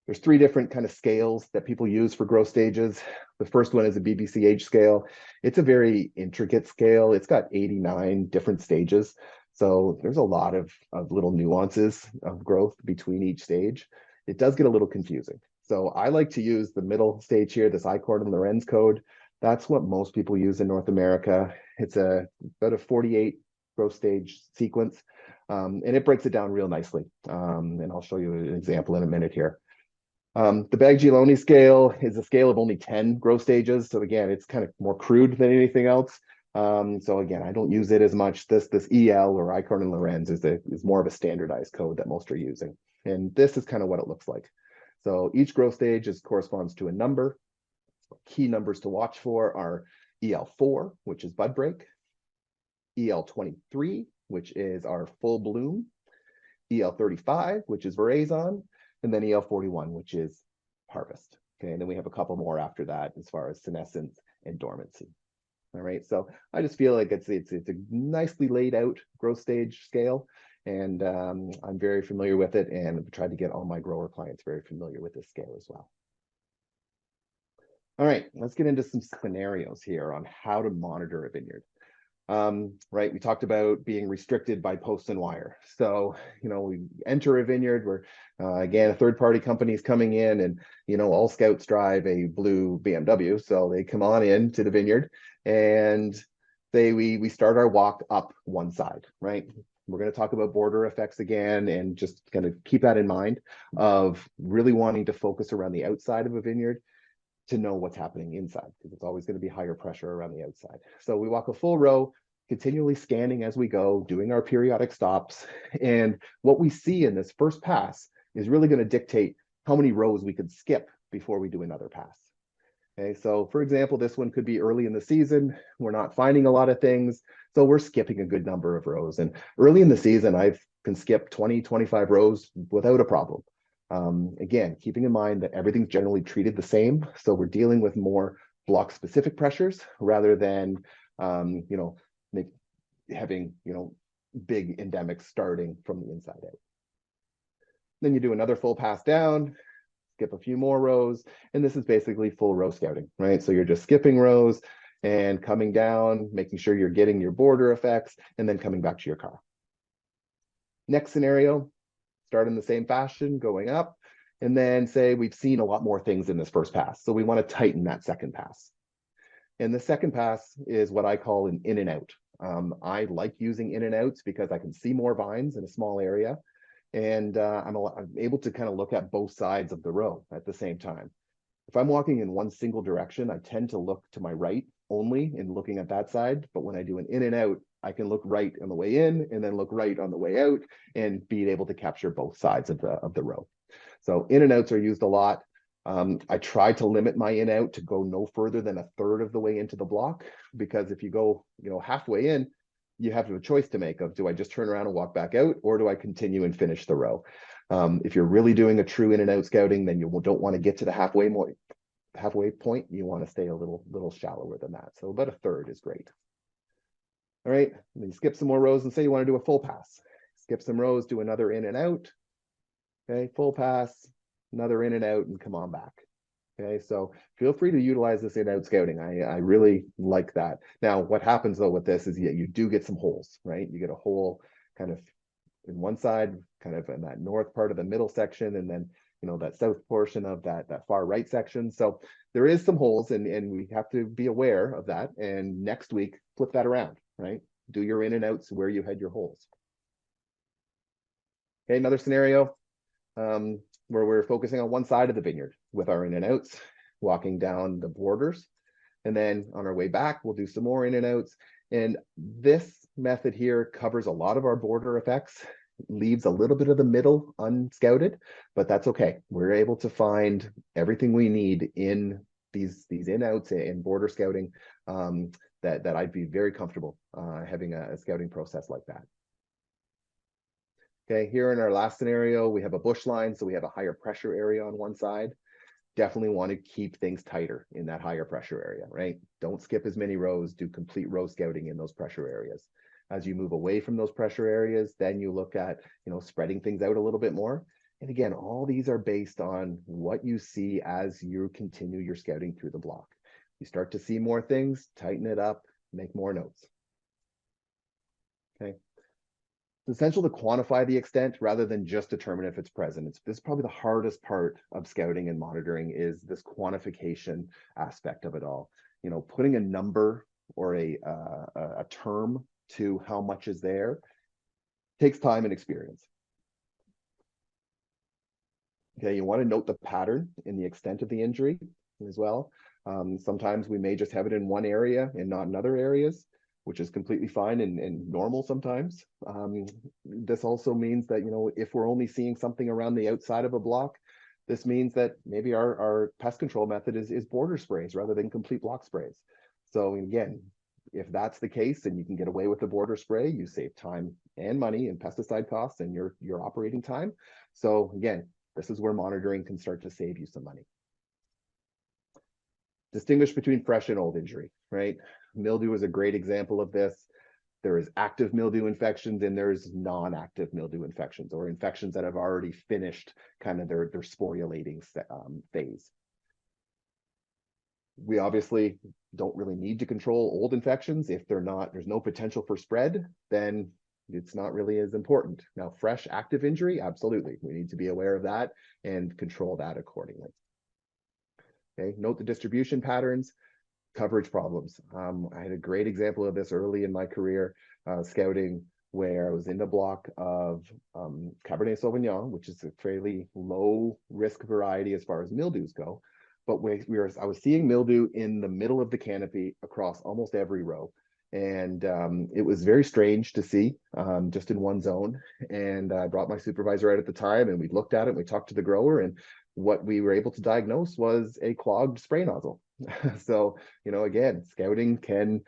There's 3 different kind of scales that people use for growth stages. The first one is a BBCH scale. It's a very intricate scale. It's got 89 different stages. So there's a lot of little nuances of growth between each stage. It does get a little confusing. So I like to use the middle stage here, this Eichhorn and Lorenz code. That's what most people use in North America. It's about a 48 growth stage sequence, and it breaks it down real nicely. And I'll show you an example in a minute here. The Baglioni scale is a scale of only 10 growth stages. So again, it's kind of more crude than anything else. So again, I don't use it as much. This EL or Eichhorn and Lorenz is more of a standardized code that most are using. And this is kind of what it looks like. So each growth stage corresponds to a number. Key numbers to watch for are EL4, which is bud break, EL23, which is our full bloom, EL35, which is veraison, and then EL41, which is harvest. Okay, and then we have a couple more after that as far as senescence and dormancy. All right, so I just feel like it's a nicely laid out growth stage scale, and I'm very familiar with it, and I've tried to get all my grower clients very familiar with this scale as well. All right, let's get into some scenarios here on how to monitor a vineyard. Right, we talked about being restricted by posts and wire. So, we enter a vineyard where, again, a third-party company is coming in, and, all scouts drive a blue BMW. So they come on in to the vineyard, and we start our walk up one side, right? We're going to talk about border effects again, and just kind of keep that in mind of really wanting to focus around the outside of a vineyard to know what's happening inside, because it's always going to be higher pressure around the outside. So we walk a full row, continually scanning as we go, doing our periodic stops. And what we see in this first pass is really going to dictate how many rows we could skip before we do another pass. Okay, so for example, this one could be early in the season. We're not finding a lot of things, so we're skipping a good number of rows. And early in the season, I can skip 20, 25 rows without a problem. Again, keeping in mind that everything's generally treated the same. So we're dealing with more block specific pressures rather than, having, big endemics starting from the inside out. Then you do another full pass down, skip a few more rows, and this is basically full row scouting, right? So you're just skipping rows and coming down, making sure you're getting your border effects, and then coming back to your car. Next scenario, start in the same fashion, going up, and then say we've seen a lot more things in this first pass. So we want to tighten that second pass. And the second pass is what I call an in and out. I like using in and outs because I can see more vines in a small area, and I'm able to kind of look at both sides of the row at the same time. If I'm walking in one single direction, I tend to look to my right only in looking at that side. But when I do an in and out, I can look right on the way in and then look right on the way out and be able to capture both sides of the row. So in and outs are used a lot. I try to limit my in out to go no further than a third of the way into the block, because if you go, halfway in, you have a choice to make of, do I just turn around and walk back out, or do I continue and finish the row? If you're really doing a true in and out scouting, then you don't want to get to the halfway point. You want to stay a little shallower than that. So about a third is great. All right, and then you skip some more rows and say you want to do a full pass. Skip some rows, do another in and out. Okay, full pass, another in and out, and come on back. Okay, so feel free to utilize this in out scouting. I really like that. Now, what happens though with this is you do get some holes, right? You get a hole kind of in one side, kind of in that north part of the middle section, and then that south portion of that far right section. So there is some holes, and we have to be aware of that. And next week, flip that around, right? Do your in and outs where you had your holes. Okay, another scenario where we're focusing on one side of the vineyard with our in and outs, walking down the borders. And then on our way back, we'll do some more in and outs. And this method here covers a lot of our border effects, leaves a little bit of the middle unscouted, but that's okay. We're able to find everything we need in these in outs and border scouting, that I'd be very comfortable having a scouting process like that. Okay, here in our last scenario, we have a bush line, so we have a higher pressure area on one side. Definitely want to keep things tighter in that higher pressure area, right? Don't skip as many rows, do complete row scouting in those pressure areas. As you move away from those pressure areas, then you look at, spreading things out a little bit more. And again, all these are based on what you see as you continue your scouting through the block. You start to see more things, tighten it up, make more notes. Okay. It's essential to quantify the extent rather than just determine if it's present. This is probably the hardest part of scouting and monitoring, is this quantification aspect of it all. Putting a number or a term to how much is there takes time and experience. Okay, you want to note the pattern in the extent of the injury as well. Sometimes we may just have it in one area and not in other areas, which is completely fine and normal sometimes. This also means that, if we're only seeing something around the outside of a block, this means that maybe our pest control method is border sprays rather than complete block sprays. So again, if that's the case and you can get away with the border spray, you save time and money and pesticide costs and your operating time. So again, this is where monitoring can start to save you some money. Distinguish between fresh and old injury, right? Mildew is a great example of this. There is active mildew infections and there's non-active mildew infections, or infections that have already finished kind of their sporulating phase. We obviously don't really need to control old infections. If there's no potential for spread, then it's not really as important. Now, fresh active injury, absolutely. We need to be aware of that and control that accordingly. Okay, note the distribution patterns, coverage problems. I had a great example of this early in my career scouting, where I was in a block of Cabernet Sauvignon, which is a fairly low risk variety as far as mildews go. But I was seeing mildew in the middle of the canopy across almost every row. And it was very strange to see just in one zone. And I brought my supervisor out at the time, and we looked at it, and we talked to the grower, and what we were able to diagnose was a clogged spray nozzle. So, again, scouting can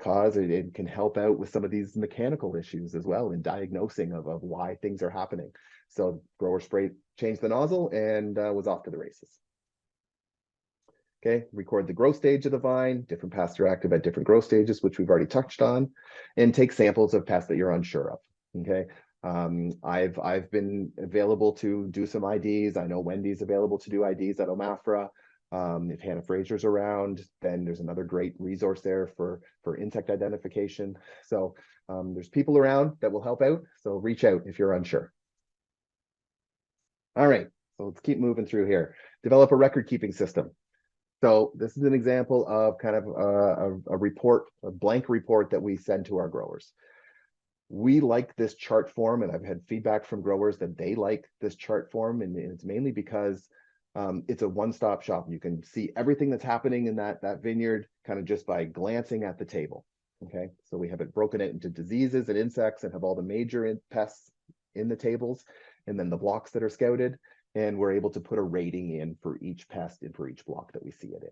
cause, it can help out with some of these mechanical issues as well in diagnosing of why things are happening. So grower changed the nozzle and was off to the races. Okay, record the growth stage of the vine, different pests are active at different growth stages, which we've already touched on, and take samples of pests that you're unsure of. Okay, I've been available to do some IDs. I know Wendy's available to do IDs at Omafra. If Hannah Fraser's around, then there's another great resource there for insect identification. So there's people around that will help out. So reach out if you're unsure. All right, so let's keep moving through here. Develop a record keeping system. So this is an example of kind of a report, a blank report that we send to our growers. We like this chart form, and I've had feedback from growers that they like this chart form, and it's mainly because it's a one-stop shop. You can see everything that's happening in that vineyard kind of just by glancing at the table. Okay, so we have it broken into diseases and insects and have all the major pests in the tables, and then the blocks that are scouted, and we're able to put a rating in for each pest and for each block that we see it in.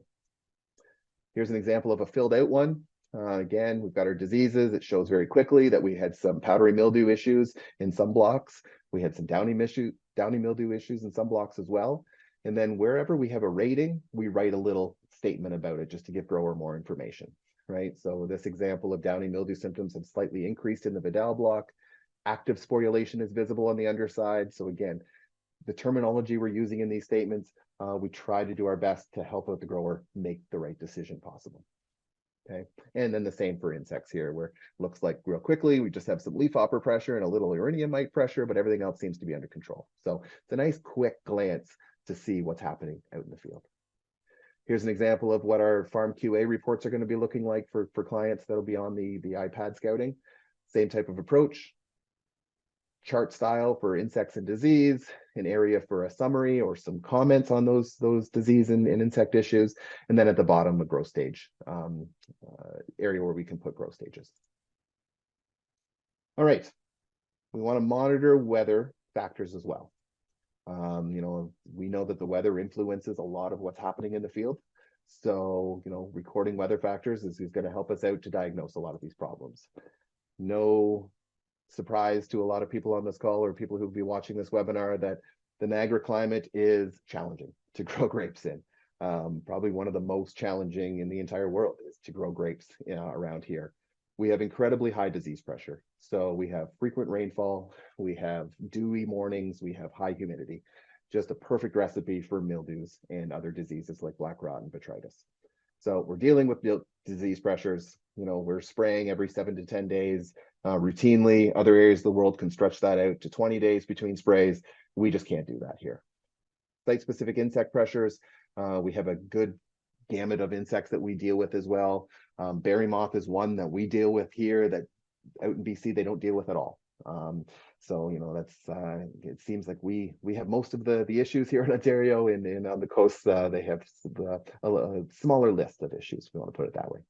Here's an example of a filled out one. Again, we've got our diseases. It shows very quickly that we had some powdery mildew issues in some blocks. We had some downy mildew issues in some blocks as well. And then wherever we have a rating, we write a little statement about it just to give grower more information, right? So this example of downy mildew symptoms have slightly increased in the Vidal block. Active sporulation is visible on the underside. So again, the terminology we're using in these statements, we try to do our best to help out the grower make the right decision possible. Okay, and then the same for insects here, where it looks like real quickly we just have some leafhopper pressure and a little Erinium mite pressure, but everything else seems to be under control. So it's a nice quick glance to see what's happening out in the field. Here's an example of what our farm QA reports are going to be looking like for clients that'll be on the iPad scouting. Same type of approach. Chart style for insects and disease, an area for a summary or some comments on those disease and insect issues, and then at the bottom a growth stage area where we can put growth stages. All right, we want to monitor weather factors as well. We know that the weather influences a lot of what's happening in the field. So, recording weather factors is going to help us out to diagnose a lot of these problems. No surprise to a lot of people on this call or people who'll be watching this webinar that the Niagara climate is challenging to grow grapes in. Probably one of the most challenging in the entire world is to grow grapes around here. We have incredibly high disease pressure. So we have frequent rainfall, we have dewy mornings, we have high humidity. Just a perfect recipe for mildews and other diseases like black rot and botrytis. So we're dealing with disease pressures. We're spraying every 7 to 10 days routinely. Other areas of the world can stretch that out to 20 days between sprays. We just can't do that here. Site-specific insect pressures. We have a good gamut of insects that we deal with as well. Berry moth is one that we deal with here that out in BC they don't deal with at all. So that's it seems like we have most of the issues here in Ontario, and on the coast they have a smaller list of issues, if we want to put it that way.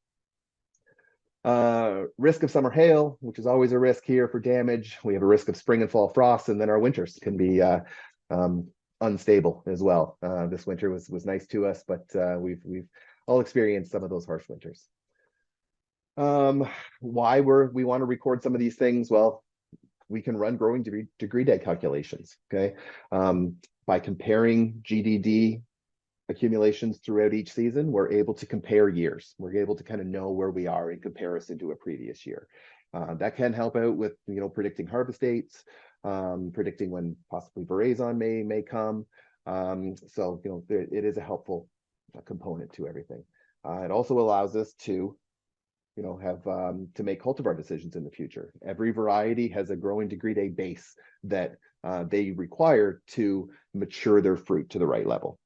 Risk of summer hail, which is always a risk here for damage. We have a risk of spring and fall frost, and then our winters can be unstable as well. This winter was nice to us, but we've all experienced some of those harsh winters. Why we want to record some of these things? Well, we can run growing degree day calculations, okay? By comparing GDD accumulations throughout each season, we're able to compare years. We're able to kind of know where we are in comparison to a previous year. That can help out with predicting harvest dates, predicting when possibly veraison may come. So it is a helpful component to everything. It also allows us to have to make cultivar decisions in the future. Every variety has a growing degree day base that they require to mature their fruit to the right level.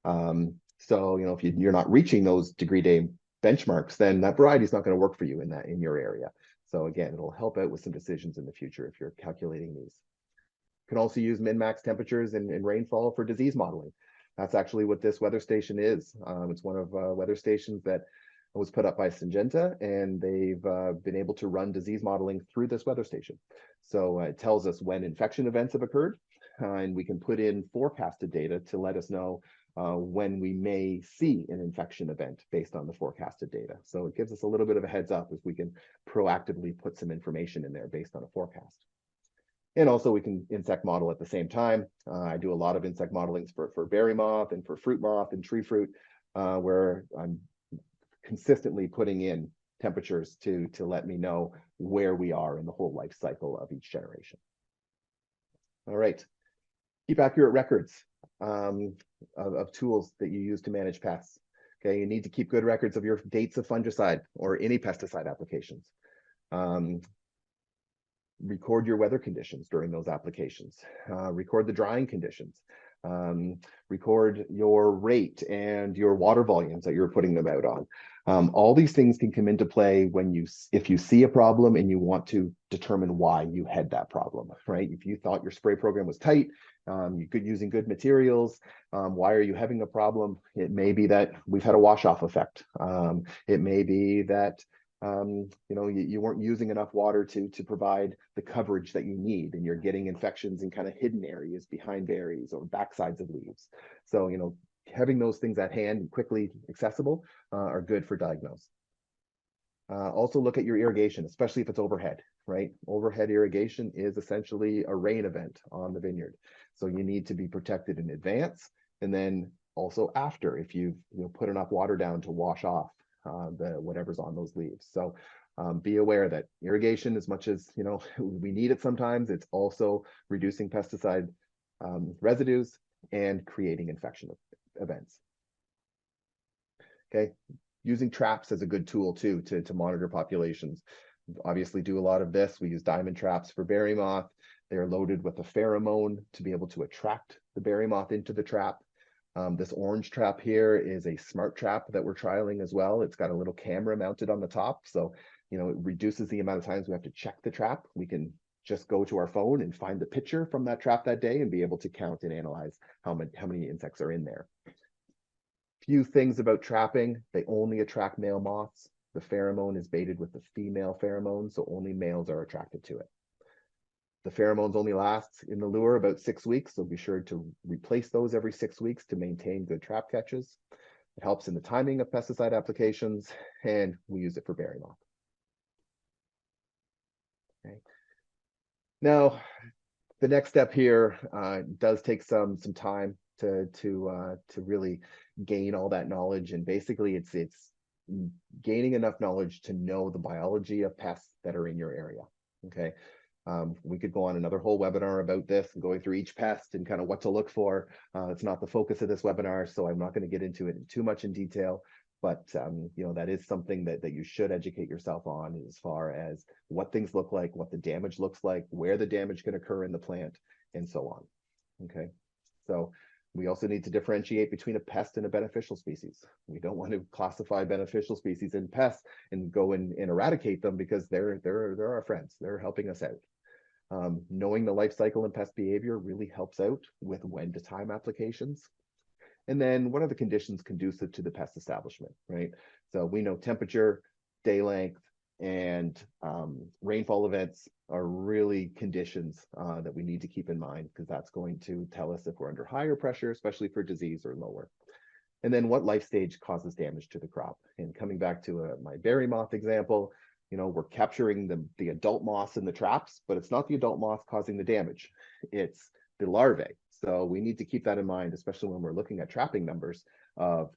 So if you're not reaching those degree day benchmarks, then that variety is not going to work for you in your area. So again, it'll help out with some decisions in the future if you're calculating these. You can also use min-max temperatures and rainfall for disease modeling. That's actually what this weather station is. It's one of weather stations that was put up by Syngenta, and they've been able to run disease modeling through this weather station. So it tells us when infection events have occurred, and we can put in forecasted data to let us know when we may see an infection event based on the forecasted data. So it gives us a little bit of a heads up if we can proactively put some information in there based on a forecast. And also we can insect model at the same time. I do a lot of insect modelings for berry moth and for fruit moth and tree fruit, where I'm consistently putting in temperatures to let me know where we are in the whole life cycle of each generation. All right, keep accurate records of tools that you use to manage pests. Okay, you need to keep good records of your dates of fungicide or any pesticide applications. Record your weather conditions during those applications. Record the drying conditions. record your rate and your water volumes that you're putting them out on. All these things can come into play when if you see a problem and you want to determine why you had that problem, right? If you thought your spray program was tight, you could using good materials. Why are you having a problem? It may be that we've had a wash-off effect. It may be that you weren't using enough water to provide the coverage that you need, and you're getting infections in kind of hidden areas behind berries or backsides of leaves. So, having those things at hand and quickly accessible are good for diagnose. Also look at your irrigation, especially if it's overhead, right? Overhead irrigation is essentially a rain event on the vineyard. So you need to be protected in advance, and then also after, if you've put enough water down to wash off whatever's on those leaves. So be aware that irrigation, as much as we need it sometimes, it's also reducing pesticide residues and creating infection events. Okay, using traps as a good tool too to monitor populations. Obviously do a lot of this. We use diamond traps for berry moth. They're loaded with a pheromone to be able to attract the berry moth into the trap. This orange trap here is a smart trap that we're trialing as well. It's got a little camera mounted on the top, so it reduces the amount of times we have to check the trap. We can just go to our phone and find the picture from that trap that day and be able to count and analyze how many insects are in there. Few things about trapping: they only attract male moths. The pheromone is baited with the female pheromone, so only males are attracted to it. The pheromones only last in the lure about 6 weeks, so be sure to replace those every 6 weeks to maintain good trap catches. It helps in the timing of pesticide applications, and we use it for berry moth. Okay. Now, the next step here does take some time to really gain all that knowledge, and basically it's gaining enough knowledge to know the biology of pests that are in your area. Okay. We could go on another whole webinar about this and going through each pest and kind of what to look for. It's not the focus of this webinar, so I'm not going to get into it too much in detail, but that is something that you should educate yourself on, as far as what things look like, what the damage looks like, where the damage can occur in the plant, and so on. Okay, so we also need to differentiate between a pest and a beneficial species. We don't want to classify beneficial species in pests and go and eradicate them, because they're our friends. They're helping us out. Knowing the life cycle and pest behavior really helps out with when to time applications. And then what are the conditions conducive to the pest establishment, right? So we know temperature, day length, and rainfall events are really conditions that we need to keep in mind, because that's going to tell us if we're under higher pressure, especially for disease, or lower. And then what life stage causes damage to the crop. And coming back to my berry moth example, we're capturing the adult moths in the traps, but it's not the adult moth causing the damage. It's the larvae. So we need to keep that in mind, especially when we're looking at trapping numbers of,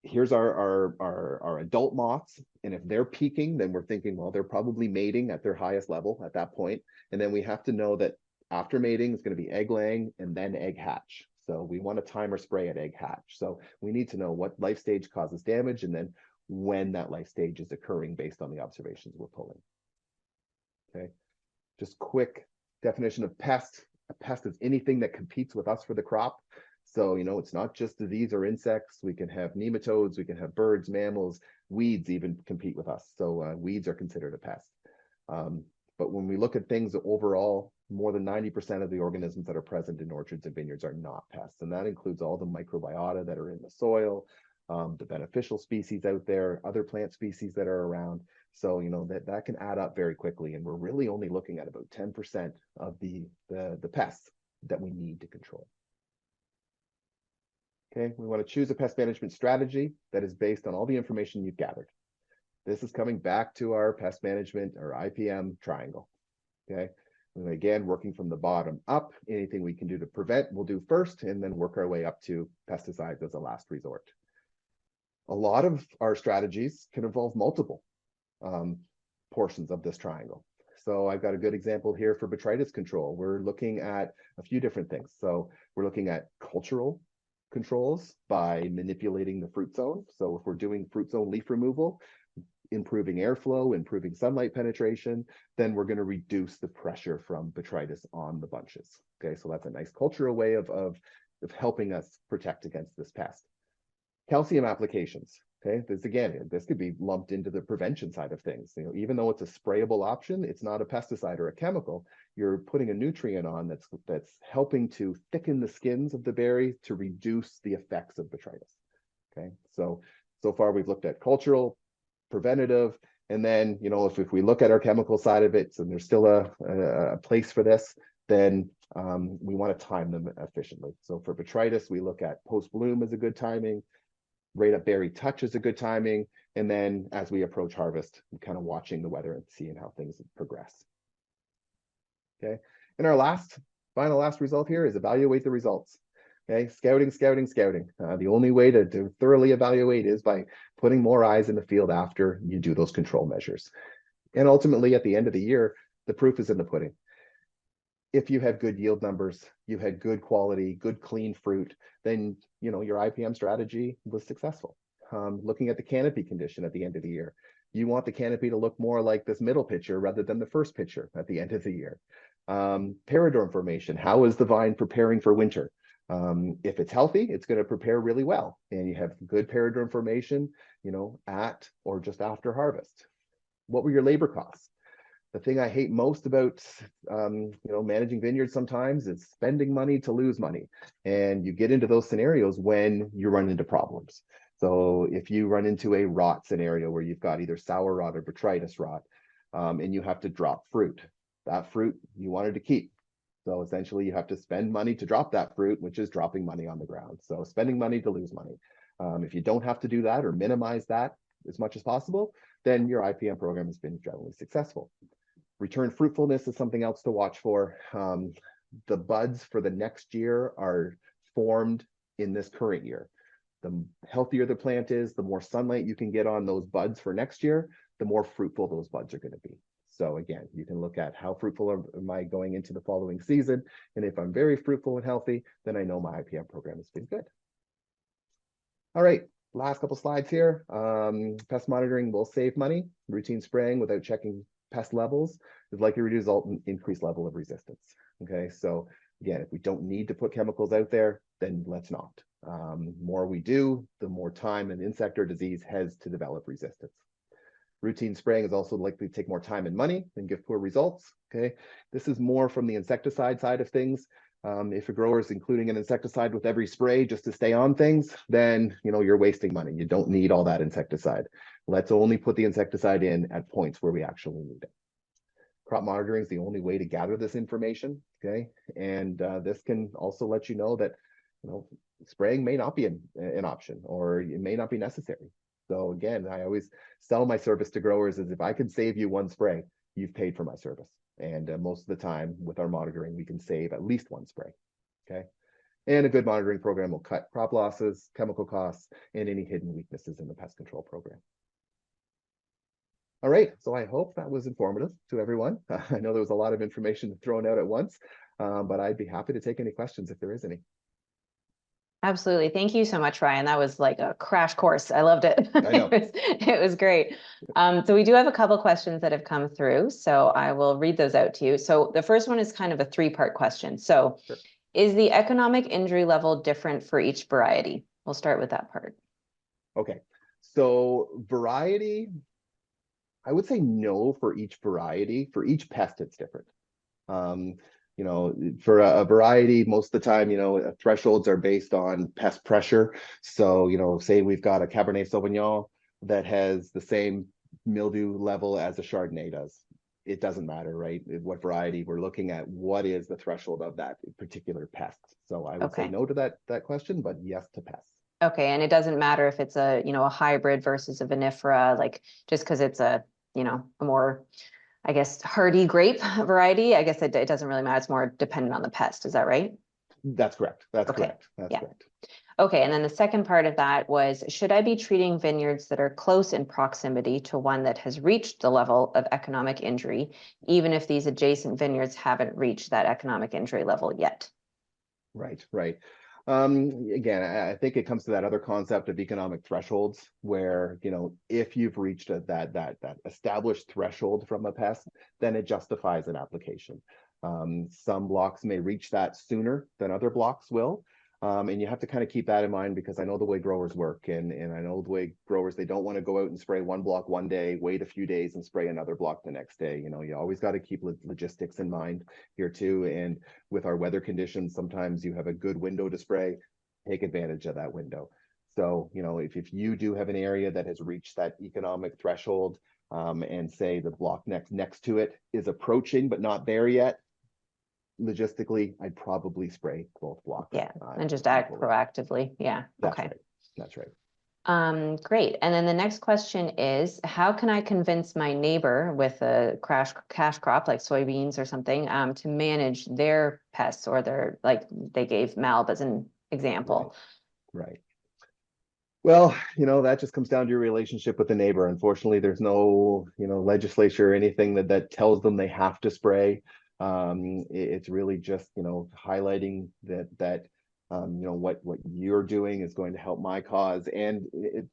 here's our adult moths, and if they're peaking, then we're thinking, well, they're probably mating at their highest level at that point. And then we have to know that after mating, it's going to be egg laying and then egg hatch. So we want to time or spray at egg hatch. So we need to know what life stage causes damage, and then when that life stage is occurring based on the observations we're pulling. Okay, just quick definition of pest. A pest is anything that competes with us for the crop. So, it's not just disease or insects. We can have nematodes, we can have birds, mammals, weeds even compete with us. So weeds are considered a pest. But when we look at things overall, more than 90% of the organisms that are present in orchards and vineyards are not pests. And that includes all the microbiota that are in the soil, the beneficial species out there, other plant species that are around. So, that can add up very quickly. And we're really only looking at about 10% of the pests that we need to control. Okay, we want to choose a pest management strategy that is based on all the information you've gathered. This is coming back to our pest management, or IPM triangle. Okay, and again, working from the bottom up, anything we can do to prevent, we'll do first, and then work our way up to pesticides as a last resort. A lot of our strategies can involve multiple portions of this triangle. So I've got a good example here for botrytis control. We're looking at a few different things. So we're looking at cultural controls by manipulating the fruit zone. So if we're doing fruit zone leaf removal, improving airflow, improving sunlight penetration, then we're going to reduce the pressure from botrytis on the bunches. Okay, so that's a nice cultural way of helping us protect against this pest. Calcium applications. Okay, this could be lumped into the prevention side of things. You know, even though it's a sprayable option, it's not a pesticide or a chemical. You're putting a nutrient on that's helping to thicken the skins of the berry to reduce the effects of botrytis. Okay, so far we've looked at cultural, preventative, and then, you know, if we look at our chemical side of it, and there's still a place for this, then we want to time them efficiently. So for botrytis, we look at post bloom as a good timing. Right at berry touch is a good timing. And then as we approach harvest, we're kind of watching the weather and seeing how things progress. Okay. And our final result here is evaluate the results. Okay. Scouting. The only way to thoroughly evaluate is by putting more eyes in the field after you do those control measures. And ultimately, at the end of the year, the proof is in the pudding. If you have good yield numbers, you had good quality, good clean fruit, then, you know, your IPM strategy was successful. Looking at the canopy condition at the end of the year, you want the canopy to look more like this middle picture rather than the first picture at the end of the year. Paradorm formation, how is the vine preparing for winter? If it's healthy, it's going to prepare really well, and you have good paradorm formation, you know, at or just after harvest. What were your labor costs? The thing I hate most about, you know, managing vineyards sometimes is spending money to lose money. And you get into those scenarios when you run into problems. So if you run into a rot scenario where you've got either sour rot or botrytis rot, and you have to drop fruit, that fruit you wanted to keep. So essentially you have to spend money to drop that fruit, which is dropping money on the ground. So spending money to lose money. If you don't have to do that or minimize that as much as possible, then your IPM program has been generally successful. Return fruitfulness is something else to watch for. The buds for the next year are formed in this current year. The healthier the plant is, the more sunlight you can get on those buds for next year, the more fruitful those buds are going to be. So again, you can look at how fruitful am I going into the following season. And if I'm very fruitful and healthy, then I know my IPM program has been good. All right, last couple slides here. Pest monitoring will save money. Routine spraying without checking pest levels is likely to result in increased level of resistance. Okay, so again, if we don't need to put chemicals out there, then let's not. More we do, the more time an insect or disease has to develop resistance. Routine spraying is also likely to take more time and money and give poor results. Okay, this is more from the insecticide side of things. If a grower is including an insecticide with every spray just to stay on things, then, you know, you're wasting money. You don't need all that insecticide. Let's only put the insecticide in at points where we actually need it. Crop monitoring is the only way to gather this information. Okay, and this can also let you know that, you know, spraying may not be an option, or it may not be necessary. So again, I always sell my service to growers as if I can save you one spray, you've paid for my service. And most of the time with our monitoring, we can save at least one spray. Okay. And a good monitoring program will cut crop losses, chemical costs, and any hidden weaknesses in the pest control program. All right, so I hope that was informative to everyone. I know there was a lot of information thrown out at once, but I'd be happy to take any questions if there is any. Absolutely. Thank you so much, Ryan. That was like a crash course. I loved it. I know. It was great. So we do have a couple questions that have come through, so I will read those out to you. So the first one is kind of a three-part question. So Sure. Is the economic injury level different for each variety? We'll start with that part. Okay, so variety, I would say no for each variety. For each pest, it's different. You know, for a variety, most of the time, you know, thresholds are based on pest pressure. So, you know, say we've got a Cabernet Sauvignon that has the same mildew level as a Chardonnay does. It doesn't matter, right? What variety we're looking at, what is the threshold of that particular pest? So I would say no to that question, but yes to pests. Okay, and it doesn't matter if it's a, you know, a hybrid versus a vinifera, like just because it's a, you know, a more, I guess, hardy grape variety. I guess it doesn't really matter. It's more dependent on the pest. Is that right? That's correct. That's Okay. correct. That's correct. Okay, and then the second part of that was, should I be treating vineyards that are close in proximity to one that has reached the level of economic injury, even if these adjacent vineyards haven't reached that economic injury level yet? Right, right. Again, I think it comes to that other concept of economic thresholds, where, you know, if you've reached that established threshold from a pest, then it justifies an application. Some blocks may reach that sooner than other blocks will. And you have to kind of keep that in mind, because I know the way growers work, and I know the way growers, they don't want to go out and spray one block one day, wait a few days and spray another block the next day. You know, you always got to keep logistics in mind here too. And with our weather conditions, sometimes you have a good window to spray, take advantage of that window. So, you know, if you do have an area that has reached that economic threshold, and say the block next to it is approaching but not there yet, logistically, I'd probably spray both blocks. Yeah, and just act proactively. Yeah. That's Okay. right. That's right. Great. And then the next question is, how can I convince my neighbor with a cash crop like soybeans or something, to manage their pests, or their, like they gave malb as an example? Right. Well, you know, that just comes down to your relationship with the neighbor. Unfortunately, there's no, you know, legislature or anything that tells them they have to spray. It's really just, you know, highlighting that you know, what you're doing is going to help my cause, and it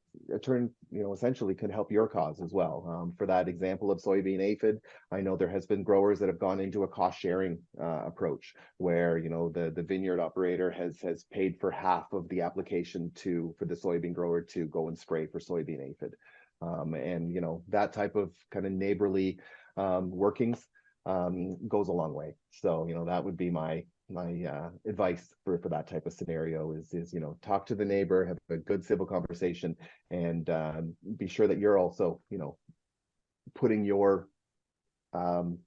turn, you know, essentially can help your cause as well. For that example of soybean aphid, I know there has been growers that have gone into a cost sharing approach, where, you know, the vineyard operator has paid for half of the application for the soybean grower to go and spray for soybean aphid. And, you know, that type of kind of neighborly workings goes a long way. So, you know, that would be my advice for that type of scenario is, you know, talk to the neighbor, have a good civil conversation, and be sure that you're also, you know, putting your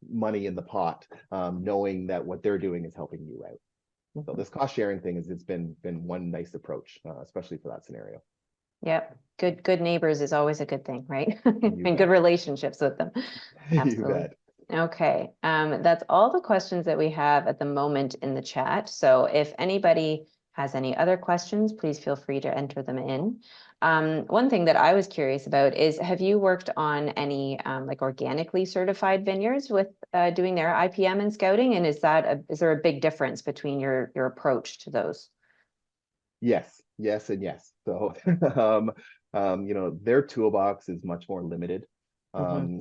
money in the pot, knowing that what they're doing is helping you out. So this cost sharing thing it's been one nice approach, especially for that scenario. Yep. Good neighbors is always a good thing, right? And bet. good relationships with them. You Absolutely. bet. Okay, that's all the questions that we have at the moment in the chat. So if anybody has any other questions, please feel free to enter them in. One thing that I was curious about is, have you worked on any like organically certified vineyards with doing their IPM and scouting? And is there a big difference between your approach to those? Yes, and yes. So, you know, their toolbox is much more limited,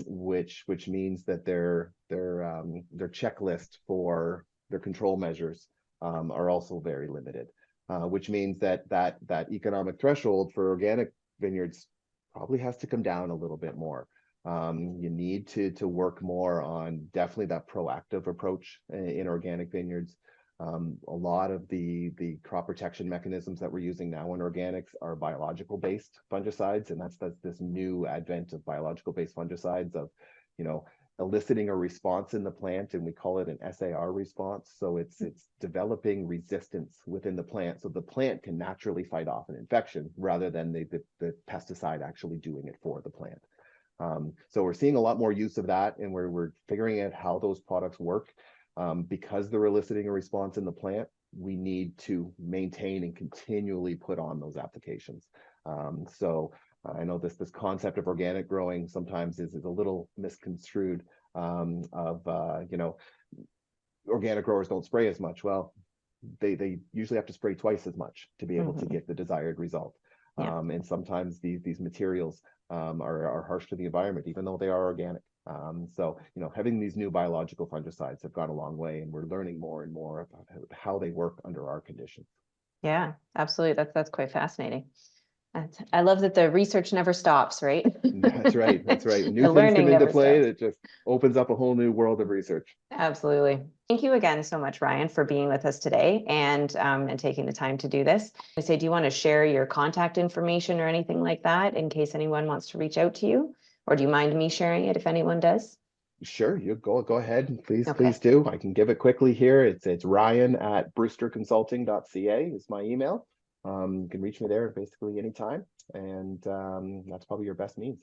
which means that their checklist for their control measures are also very limited, which means that economic threshold for organic vineyards probably has to come down a little bit more. You need to work more on definitely that proactive approach in organic vineyards. A lot of the crop protection mechanisms that we're using now in organics are biological based fungicides, and that's this new advent of biological based fungicides of, you know, eliciting a response in the plant, and we call it an SAR response. So it's developing resistance within the plant, so the plant can naturally fight off an infection rather than the pesticide actually doing it for the plant. So we're seeing a lot more use of that, and we're figuring out how those products work. Because they're eliciting a response in the plant, we need to maintain and continually put on those applications. So I know this concept of organic growing sometimes is a little misconstrued, you know, organic growers don't spray as much. Well, they usually have to spray twice as much to be able to get the desired result. Yeah. And sometimes these materials are harsh to the environment, even though they are organic. So, you know, having these new biological fungicides have gone a long way, and we're learning more and more about how they work under our conditions. Yeah, absolutely. That's quite fascinating. I love that the research never stops, right? That's right. That's right. New The things come learning into never play stops. that just opens up a whole new world of research. Absolutely. Thank you again so much, Ryan, for being with us today and taking the time to do this. I say, do you want to share your contact information or anything like that in case anyone wants to reach out to you? Or do you mind me sharing it if anyone does? Sure, you go ahead and please Okay. do. I can give it quickly here. It's Ryan at brewsterconsulting.ca is my email. You can reach me there basically anytime, and that's probably your best means.